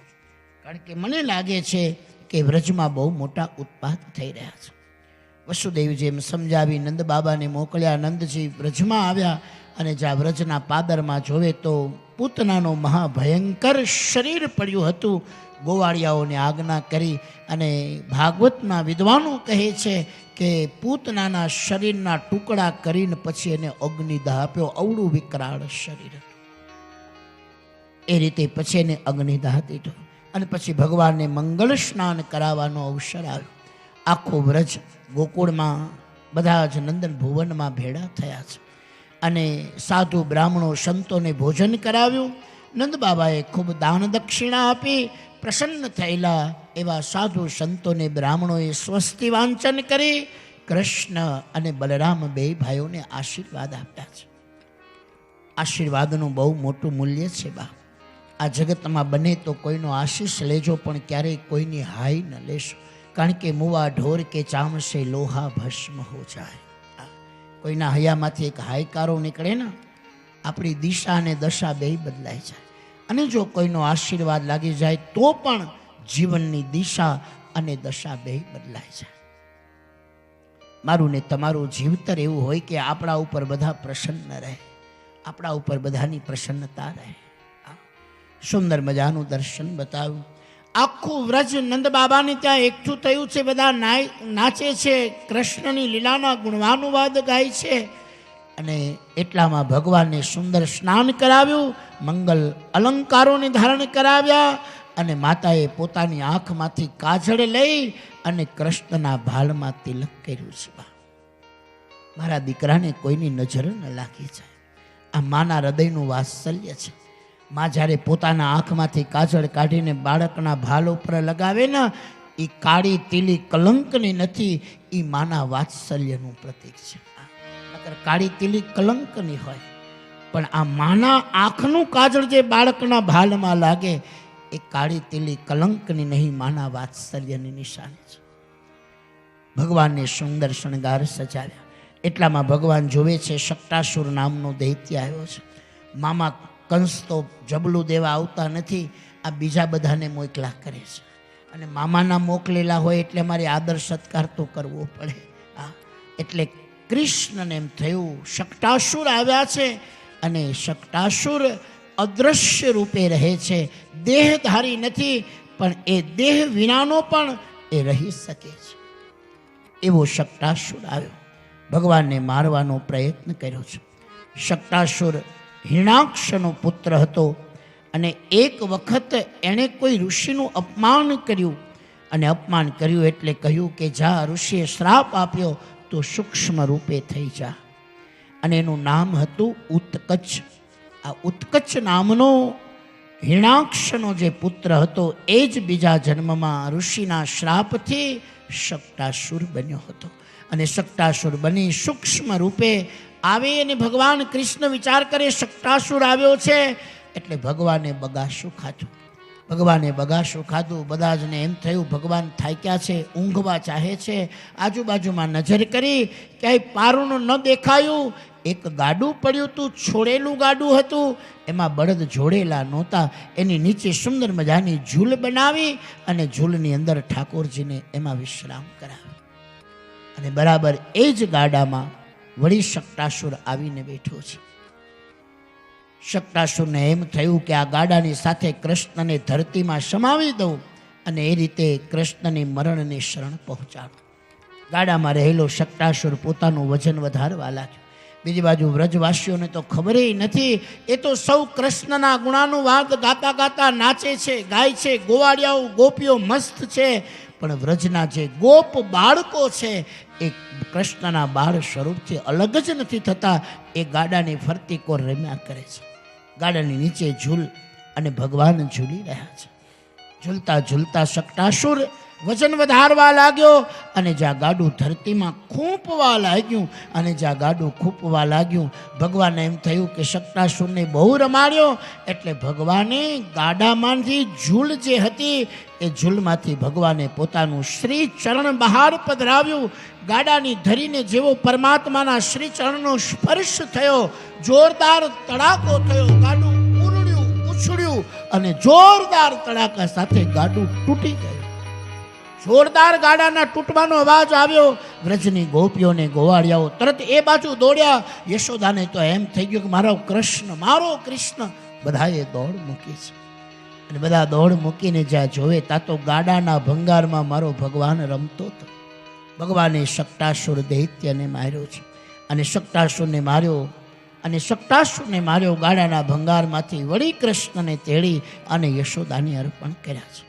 કારણ કે મને લાગે છે કે વ્રજમાં બહુ મોટા ઉત્પાત થઈ રહ્યા છે. વસુદેવજી એમ સમજાવી નંદ બાબાને મોકલ્યા. નંદજી વ્રજમાં આવ્યા અને જ્યાં વ્રજના પાદરમાં જોવે તો પૂતનાનો મહાભયંકર શરીર પડ્યું હતું. ગોવાળિયાઓને આજ્ઞા કરી અને ભાગવતના વિદ્વાનો કહે છે કે પૂતનાના શરીરના ટુકડા કરીને પછી એને અગ્નિદાહ આપ્યો. અવળું વિકરાળ શરીર હતું. એ રીતે પછી એને અગ્નિદાહ દીધો અને પછી ભગવાનને મંગળ સ્નાન કરાવવાનો અવસર આવ્યો. આખો વ્રજ ગોકુળમાં બધા જ નંદન ભુવનમાં ભેળા થયા છે અને સાધુ બ્રાહ્મણો સંતોને ભોજન કરાવ્યું. નંદ બાબાએ ખૂબ દાન દક્ષિણા આપી. પ્રસન્ન થયેલા એવા સાધુ સંતોને બ્રાહ્મણોએ સ્વસ્તિ વાંચન કરી કૃષ્ણ અને બલરામ બે ભાઈઓને આશીર્વાદ આપ્યા છે. આશીર્વાદનું બહુ મોટું મૂલ્ય છે બા. આ જગતમાં બને તો કોઈનો આશીષ લેજો, પણ ક્યારેય કોઈની હાઈ ન લેશો, કારણ કે મુવા ઢોર કે ચામસે લોહા ભસ્મ હો જાય. કોઈના હૈયામાંથી એક હાઈકારો નીકળે ને, આપણી દિશા અને દશા બે બદલાઈ જાય. અને જો કોઈનો આશીર્વાદ લાગી જાય તો પણ જીવનની દિશા અને દશા બે બદલાઈ જાય. મારું ને તમારું જીવતર એવું હોય કે આપણા ઉપર બધા પ્રસન્ન રહે, આપણા ઉપર બધાની પ્રસન્નતા રહે. સુંદર મજાનું દર્શન બતાવ્યું. આખું વ્રજ નંદ બાબાને ત્યાં એકઠું થયું છે. બધા નાચે છે, કૃષ્ણની લીલાના ગુણવાનુવાદ ગાય છે. અને એટલામાં ભગવાનને સુંદર સ્નાન કરાવ્યું, મંગલ અલંકારોને ધારણ કરાવ્યા અને માતાએ પોતાની આંખમાંથી કાજળ લઈ અને કૃષ્ણના ભાલમાં તિલક કર્યું છે. મારા દીકરાને કોઈની નજર ન લાગી જાય. આ માના હૃદયનું વાત્સલ્ય છે. માં જ્યારે પોતાના આંખમાંથી કાજળ કાઢીને બાળકના ભાલ ઉપર લગાવે ને, એ કાળી તીલી કલંકની નથી, એ માના વાત્સલ્યનું પ્રતીક છે. નકર કાળી તીલી કલંકની હોય, પણ આ માના આંખનું કાજળ જે બાળકના ભાલમાં લાગે એ કાળી તીલી કલંકની નહીં, માના વાત્સલ્યની નિશાની છે. ભગવાનને સુંદર શણગાર સજાવ્યા. એટલામાં ભગવાન જોવે છે શકટાસુર નામનો દૈત્ય આવ્યો છે. મામા કંસ તો જબલું દેવા આવતા નથી, આ બીજા બધાને મોકલા કરે છે. અને મામાના મોકલેલા હોય એટલે અમારે આદર સત્કાર તો કરવો પડે. એટલે કૃષ્ણને એમ થયું શકટાસુર આવ્યા છે. અને શકટાસુર અદ્રશ્ય રૂપે રહે છે, દેહધારી નથી, પણ એ દેહ વિનાનો પણ એ રહી શકે છે. એવો શકટાસુર આવ્યો, ભગવાનને મારવાનો પ્રયત્ન કર્યો છે. શકટાસુર હિરણાક્ષનો પુત્ર હતો અને એક વખત એણે કોઈ ઋષિનું અપમાન કર્યું. અને અપમાન કર્યું એટલે કહ્યું કે જા, ઋષિએ શ્રાપ આપ્યો તો સૂક્ષ્મ રૂપે થઈ જા. અને એનું નામ હતું ઉત્કચ. આ ઉત્કચ નામનો હિરણાક્ષનો જે પુત્ર હતો એ જ બીજા જન્મમાં ઋષિના શ્રાપથી શકટાસુર બન્યો હતો. અને શકટાસુર બની સૂક્ષ્મ રૂપે આવે અને ભગવાન કૃષ્ણ વિચાર કરે શકટાસુર આવ્યો છે એટલે ભગવાને બગાસું ખાધું. ભગવાને બગાસું ખાધું. બધા જને એમ થયું ભગવાન થાક્યા છે, ઊંઘવા ચાહે છે. આજુબાજુમાં નજર કરી, ક્યાંય પારું ન દેખાયું. એક ગાડું પડ્યું હતું, છોડેલું ગાડું હતું, એમાં બળદ જોડેલા નહોતા. એની નીચે સુંદર મજાની ઝૂલ બનાવી અને ઝૂલની અંદર ઠાકોરજીને એમાં વિશ્રામ કરાવ્યો. અને બરાબર એ જ ગાડામાં વળી શકટાસુર આવીને બેઠો છે. શકટાસુરને એમ થયું કે આ ગાડાની સાથે કૃષ્ણને ધરતીમાં સમાવી દઉં અને એ રીતે કૃષ્ણની મરણની શરણ પહોંચાડું. ગાડામાં રહેલો શકટાસુર પોતાનું વજન વધારવા લાગ્યો. બીજી બાજુ વ્રજવાસીઓને તો ખબર નથી, એ તો સૌ કૃષ્ણના ગુણાનુવાદ ગાતા ગાતા નાચે છે, ગાય છે. ગોવાળિયાઓ ગોપીઓ મસ્ત છે, પણ વ્રજના જે ગોપ બાળકો છે એ કૃષ્ણના બાળ સ્વરૂપથી અલગ જ નથી થતા. એ ગાડાની ફરતી કોર રમ્યા કરે છે. ગાડાની નીચે ઝૂલ અને ભગવાન ઝૂલી રહ્યા છે. ઝૂલતા ઝૂલતા શકટાસુર વજન વધારવા લાગ્યો અને જ્યાં ગાડું ધરતીમાં ખૂંપવા લાગ્યું અને જ્યાં ગાડું ખૂંપવા લાગ્યું, ભગવાનને એમ થયું કે શકટાસુરને બહુ રમાડ્યો. એટલે ભગવાને ગાડામાંથી ઝૂલ જે હતી એ ઝૂલમાંથી ભગવાને પોતાનું શ્રી ચરણ બહાર પધરાવ્યું. ગાડાની ધરીને જેવો પરમાત્માના શ્રી ચરણનો સ્પર્શ થયો, જોરદાર તડાકો થયો. ગાડું ઉરડ્યું, ઉછળ્યું અને જોરદાર તડાકા સાથે ગાડું તૂટી ગયું. જોરદાર ગાડાના તૂટવાનો અવાજ આવ્યો. વ્રજની ગોપીઓને ગોવાળિયાઓ તરત એ બાજુ દોડ્યા. યશોદાને તો એમ થઈ ગયું કે મારો કૃષ્ણ. બધાએ દોડ મૂકી છે. અને બધા દોડ મૂકીને જ્યાં જોવે ત્યાં તો ગાડાના ભંગારમાં મારો ભગવાન રમતો હતો. ભગવાને શકટાસુર દૈત્યને માર્યો છે. અને શકટાસુરને માર્યો ગાડાના ભંગારમાંથી વળી કૃષ્ણને તેડી અને યશોદાને અર્પણ કર્યા છે.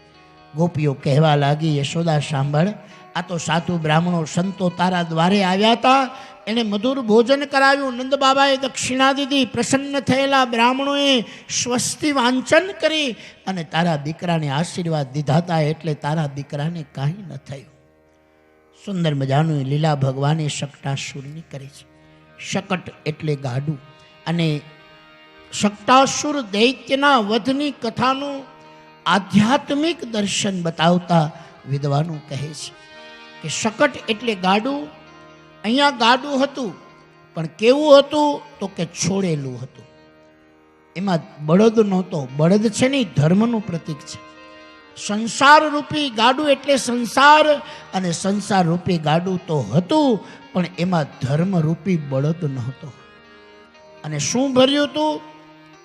ગોપીઓ કહેવા લાગી, યશોદા સાંભળ, આ તો સાધુ બ્રાહ્મણો સંતો તારા દ્વારે આવ્યા હતા, એણે મધુર ભોજન કરાવ્યું, નંદ બાબાએ દક્ષિણા દીધી, પ્રસન્ન થયેલા બ્રાહ્મણોએ સ્વસ્તિ વાંચન કરી અને તારા દીકરાને આશીર્વાદ દીધા હતા, એટલે તારા દીકરાને કાંઈ ન થયું. સુંદર મજાનું લીલા ભગવાને શકટાસુરની કરી છે. શકટ એટલે ગાડું, અને શકટાસુર દૈત્યના વધની કથાનું આધ્યાત્મિક દર્શન બતાવતા વિદ્વાનો કહે છે કે શકટ એટલે ગાડું. અહીંયા ગાડું હતું, પણ કેવું હતું તો કે છોડેલું હતું, એમાં બળદ નહોતો. બળદ છે ને ધર્મનું પ્રતીક છે. સંસાર રૂપી ગાડું એટલે સંસાર, અને સંસાર રૂપી ગાડું તો હતું, પણ એમાં ધર્મ રૂપી બળદ નહોતો. અને શું ભર્યું હતું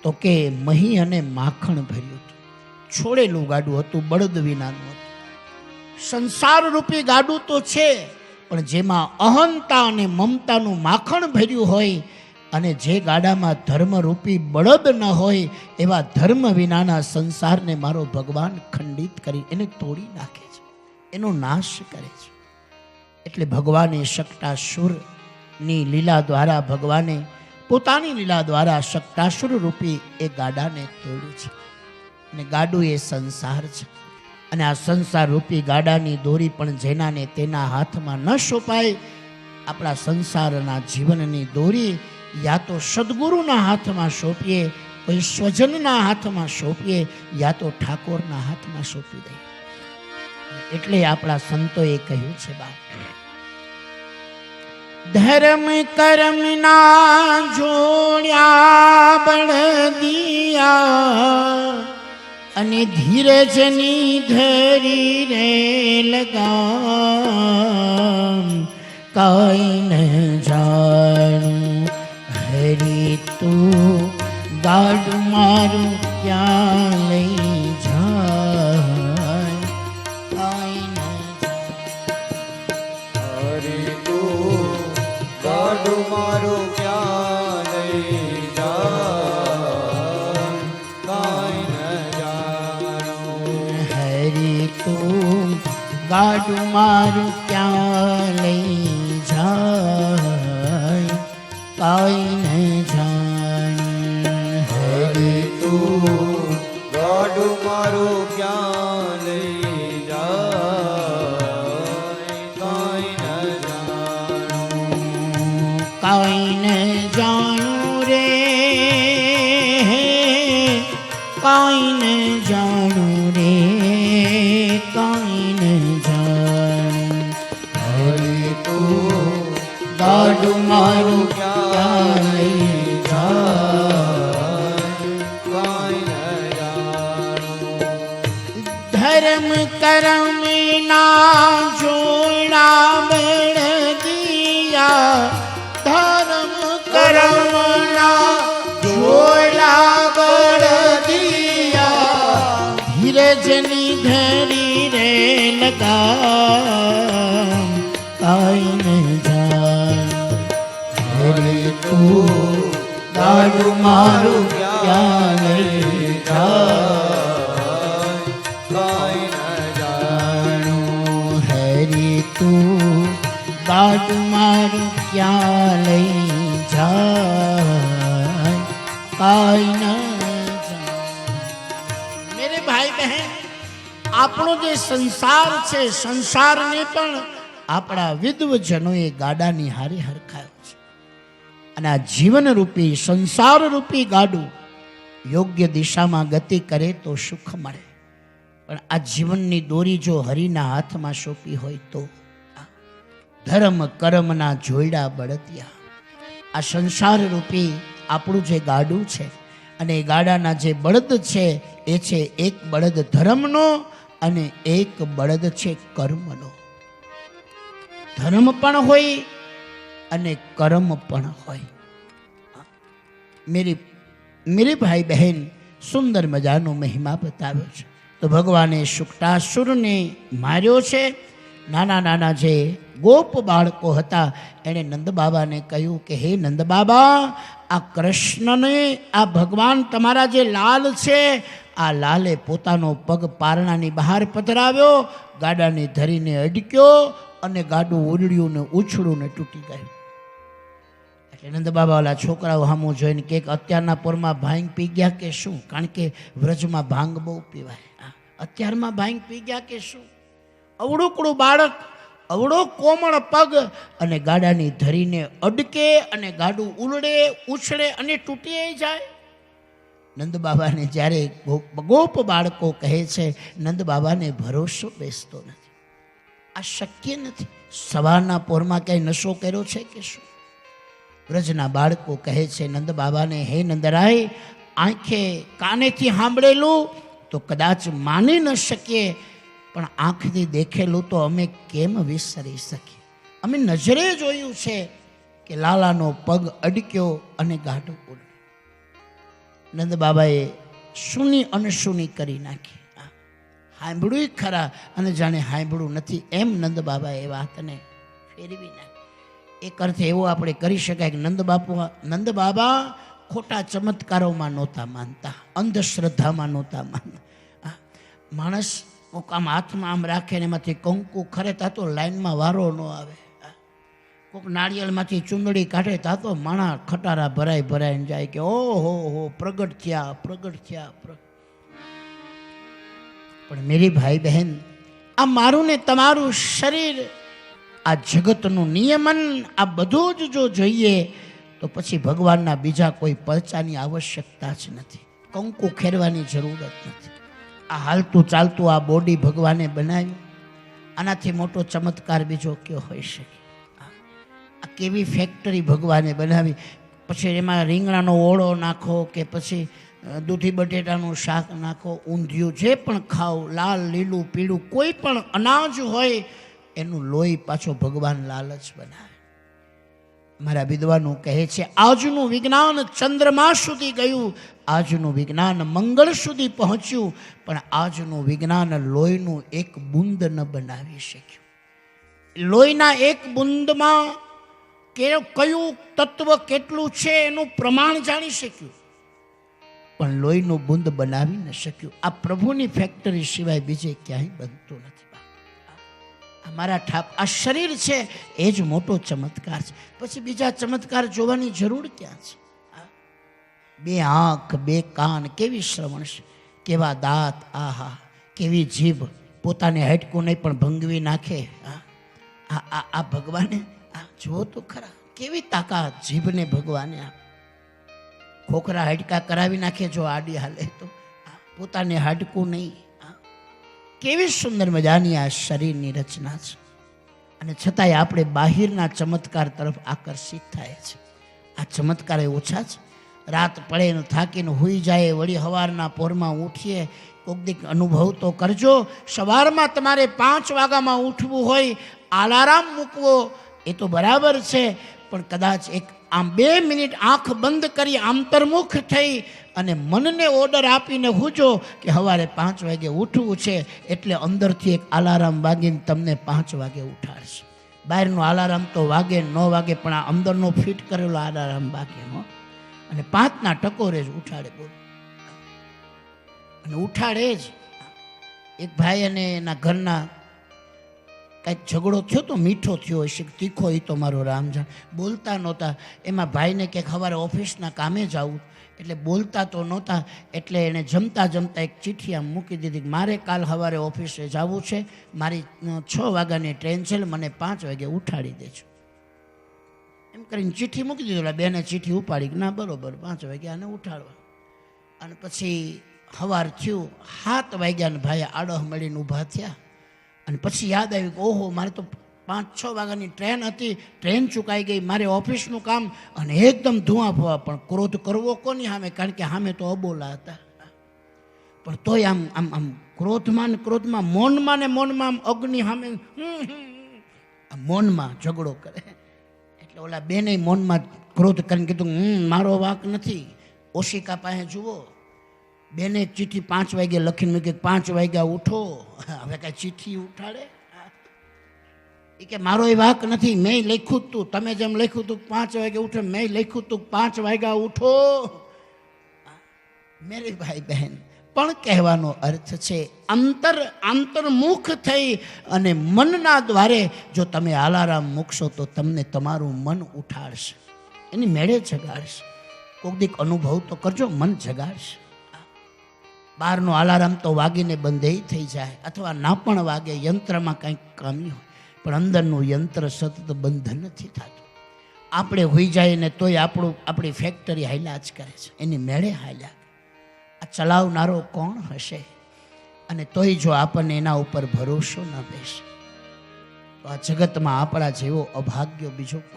તો કે મહી અને માખણ ભર્યું હતું. છોડેલું ગાડું હતું, બળદ વિનાનું હતું. સંસાર રૂપી ગાડું તો છે, પણ જેમાં અહંતા અને મમતાનું માખણ ભર્યું હોય, અને જે ગાડામાં ધર્મરૂપી બળદ ન હોય, એવા ધર્મ વિનાના સંસારને મારો ભગવાન ખંડિત કરી એને તોડી નાખે છે, એનો નાશ કરે છે. એટલે ભગવાને શકટાસુરની લીલા દ્વારા, ભગવાને પોતાની લીલા દ્વારા શકટાસુર રૂપી એ ગાડાને તોડ્યું છે. અને ગાડું એ સંસાર છે, અને આ સંસાર રૂપી ગાડાની દોરી પણ જેનાને તેના હાથમાં ન સોંપાય. આપણા સંસારના જીવનની દોરી યા તો સદગુરુના હાથમાં સોંપીએ, કોઈ સ્વજનના હાથમાં સોંપીએ, યા તો ઠાકોરના હાથમાં સોંપી દઈએ. એટલે આપણા સંતોએ કહ્યું છે, બાપ ધર્મ કર્મ ના જોડ્યા બળદિયા, અને ધીરજની ધરી રે લગામ, કાંઈ ન જાણું હરી તું ગાડું મારું ક્યાં લઈ જાય, કાંઈ ન હરી તું ગાડું મારું ક્યાં લઈ જાય, કાંઈ ન જાણું. હરી તું ગાડું મારું ક્યાં લઈ જાય, કાંઈ ન જાણું. હરી તું ગાડું મારું ક્યાં લઈ જાય, કાંઈ ન જાણું. કાંઈ ન જાણું રે, કાંઈ ન જાણું રે, કાંઈ ન જાણું. હરી તું ગાડું મારું ક્યાં લઈ જાય, કાંઈ ન જાણું. ધર્મ કરમ ના જોડા બળદિયા, ધર્મ કરમ ના જોડા બળદિયા, ધીરજની ધરી રે લગામ, કાંઈ ન જાણું. હરી તું ગાડું મારું ક્યાં લઈ જાય, કાંઈ ન જાણું. હરી તું ગાડું મારું ક્યાં લઈ જાય, કાંઈ ન જાણું. મેરે ભાઈ બહેન, આપણો જે સંસાર છે, સંસારને પણ આપણા વિદ્વજનોએ ગાડાની હારે હરખાયો છે. અને આ જીવનરૂપી સંસારરૂપી ગાડું યોગ્ય દિશામાં ગતિ કરે તો સુખ મળે, પણ આ જીવનની દોરી જો હરિના હાથમાં સોંપી હોય તો ધર્મ કર્મના જોયડા બળદિયા. આ સંસારરૂપી આપણું જે ગાડું છે, અને એ ગાડાના જે બળદ છે, એ છે એક બળદ ધર્મનો અને એક બળદ છે કર્મનો. ધર્મ પણ હોય અને કર્મ પણ હોય. मेरे भाई बहन सुंदर मजानो महिमा बताव्यो छे. तो भगवाने शुक्तासुरने मार्यो छे. नाना नाना जे गोप बाळको हता एणे नंद बाबाने कह्युं के हे नंद बाबा, आ कृष्णने, आ भगवान तमारा जे लाल छे, આ લાલે પોતાનો પગ પારણાની બહાર પધરાવ્યો, ગાડાને ધરીને અડક્યો અને ગાડું ઉરડ્યું ને ઉછળું ને તૂટી ગયું. એટલે નંદ બાબા ઓલા છોકરાઓ સામું જોઈને કે અત્યારના પોરમાં ભાંગ પી ગયા કે શું? કારણ કે વ્રજમાં ભાંગ બહુ પીવાય. અત્યારમાં ભાંગ પી ગયા કે શું? અવળુકડું બાળક, અવળો કોમળ પગ અને ગાડાની ધરીને અડકે અને ગાડું ઉલડે ઉછળે અને તૂટી જાય. નંદ બાબાને જ્યારે ગોપ બાળકો કહે છે, નંદ બાબાને ભરોસો બેસતો નથી. આ શક્ય નથી. સવારના પોરમાં ક્યાંય નશો કર્યો છે કે શું? વ્રજના બાળકો કહે છે નંદ બાબાને, હે નંદરાય, આંખે કાનેથી સાંભળેલું તો કદાચ માની ન શકીએ, પણ આંખથી દેખેલું તો અમે કેમ વિસરી શકીએ? અમે નજરે જોયું છે કે લાલાનો પગ અડક્યો અને ગાડું ઉડ્યું. નંદ બાબાએ સુની અનસુની કરી નાખી. સાંભળ્યું ખરા અને જાણે સાંભળ્યું નથી એમ નંદ બાબાએ વાતને ફેરવી નાખી. એક અર્થ એવો આપણે કરી શકાય કે નંદ બાબા ખોટા ચમત્કારોમાં નહોતા માનતા, અંધશ્રદ્ધામાં નહોતા માનતા. માણસ કોક આમ હાથમાં આમ રાખે ને એમાંથી કંકુ ખરે તા તો લાઈનમાં વારો ન આવે. કોક નાળિયેરમાંથી ચૂંદડી કાઢે તા તો માણા ખટારા ભરાઈ ભરાઈને જાય કે ઓહો હો પ્રગટ થયા પ્રગટ થયા. પણ મેરી ભાઈ બહેન, આ મારું ને તમારું શરીર, આ જગતનું નિયમન, આ બધું જ જો જોઈએ તો પછી ભગવાનના બીજા કોઈ પરચાની આવશ્યકતા જ નથી. કંકુ ખેરવાની જરૂરત નથી. આ હાલતું ચાલતું આ બોડી ભગવાને બનાવ્યું, આનાથી મોટો ચમત્કાર બીજો કયો હોઈ શકે? આ કેવી ફેક્ટરી ભગવાને બનાવી. પછી એમાં રીંગણાનો ઓળો નાખો કે પછી દૂધી બટેટાનું શાક નાખો, ઊંધિયું જે પણ ખાઓ, લાલ લીલું પીળું કોઈ પણ અનાજ હોય એનું લોહી પાછો ભગવાન લાલ જ બનાવે. મારા વિદ્વાનો કહે છે, આજનું વિજ્ઞાન ચંદ્રમા સુધી ગયું, આજનું વિજ્ઞાન મંગળ સુધી પહોંચ્યું, પણ આજનું વિજ્ઞાન લોહીનું એક બુંદ ન બનાવી શક્યું. લોહીના એક બુંદમાં કયું તત્વ કેટલું છે એનું પ્રમાણ જાણી શક્યું, પણ લોહીનું બુંદ બનાવી ન શક્યું. આ પ્રભુની ફેક્ટરી સિવાય બીજે ક્યાંય બનતું નથી. અમારા ઠાપ આ શરીર છે એ જ મોટો ચમત્કાર છે. પછી બીજા ચમત્કાર જોવાની જરૂર ક્યાં છે? બે આંખ, બે કાન, કેવી શ્રવણ છે, કેવા દાંત, આહા કેવી જીભ, પોતાને હટકું નહીં પણ ભંગવી નાખે. આ ભગવાને જુઓ તો ખરા કેવી તાકાત જીભને ભગવાને. ખોખરા હાડકા કરાવી નાખે જો આડી હાલે તો, પોતાને હાડકું નહીં. કેવી સુંદર મજાની આ શરીરની રચના છે. અને છતાંય આપણે બાહિરના ચમત્કાર તરફ આકર્ષિત થાય છે. આ ચમત્કાર એ ઓછા છે. રાત પડે ને થાકીને હોઈ જાય, વળી સવારના પોરમાં ઉઠીએ. કોક દીક અનુભવ તો કરજો. સવારમાં તમારે 5 વાગ્યામાં ઉઠવું હોય, અલાર્મ મૂકવો એ તો બરાબર છે, પણ કદાચ એક આમ 2 મિનિટ આંખ બંધ કરી આંતરમુખ થઈ અને મનને ઓર્ડર આપીને હુજો કે સવારે 5 વાગે ઉઠવું છે, એટલે અંદરથી એક અલાર્મ વાગીને તમને 5 વાગે ઉઠાડશે. બહારનો અલાર્મ તો વાગે ન વાગે, પણ આ અંદરનો ફિટ કરેલો અલાર્મ વાગે અને 5ના ટકોરે જ ઉઠાડે. બોલો, અને ઉઠાડે જ. એક ભાઈ અને એના ઘરના કંઈક ઝઘડો થયો તો, મીઠો થયો હશે તીખો, એ તો મારો રામજાન. બોલતા નહોતા. એમાં ભાઈને કે સવારે ઓફિસના કામે જવું, એટલે બોલતા તો નહોતા. એટલે એણે જમતા જમતા એક ચિઠ્ઠી આમ મૂકી દીધી કે મારે કાલ સવારે ઓફિસે જવું છે, મારી 6 વાગ્યાની ટ્રેન છે, મને 5 વાગે ઉઠાડી દેજો. એમ કરીને ચિઠ્ઠી મૂકી દીધી. બેને ચિઠ્ઠી ઉપાડી કે ના બરોબર 5 વાગે આને ઉઠાડવા. અને પછી સવાર થયું, 7 વાગ્યાને ભાઈ આડોહ મળીને ઊભા થયા. અને પછી યાદ આવ્યું કે ઓહો, મારે તો 5-6 વાગ્યાની ટ્રેન હતી, ટ્રેન ચૂકાઈ ગઈ, મારે ઓફિસનું કામ. અને એકદમ ધુઆ ફવા. પણ ક્રોધ કરવો કોની સામે? કારણ કે સામે તો અબોલા હતા. પણ તોય આમ આમ આમ ક્રોધમાં ને ક્રોધમાં, મૌનમાં ને મૌનમાં આમ અગ્નિ સામે મૌનમાં ઝઘડો કરે. એટલે ઓલા બેને મૌનમાં ક્રોધ કરીને કીધું મારો વાંક નથી, ઓશિકા પાસે જુઓ. બેને ચિઠ્ઠી 5 વાગે લખીને મૂકી, 5 વાગ્યા ઉઠો. હવે કાંઈ ચિઠ્ઠી ઉઠાડે? એ કે મારો એ વાંક નથી, મેં લખ્યું તું, તમે જેમ લખ્યું તું 5 વાગે ઉઠો, મેં લખ્યું તું 5 વાગ્યા ઉઠો. મેરી ભાઈ બહેન, પણ કહેવાનો અર્થ છે આંતરમુખ થઈ અને મનના દ્વારે જો તમે આલારામ મૂકશો તો તમને તમારું મન ઉઠાડશે, એની મેળે જગાડશે. કોક દીક અનુભવ તો કરજો, મન જગાડશે. બહારનો અલાર્મ તો વાગીને બંધ થઈ જાય અથવા ના પણ વાગે, યંત્રમાં કંઈક કમી હોય, પણ અંદરનું યંત્ર સતત બંધ નથી થતું. આપણે હોઈ જાય ને તોય આપણી ફેક્ટરી હાલ્યા જ કરે છે, એની મેળે હાલ્યા. આ ચલાવનારો કોણ હશે? અને તોય જો આપણને એના ઉપર ભરોસો ન બેસે તો આ જગતમાં આપણા જેવો અભાગ્ય બીજો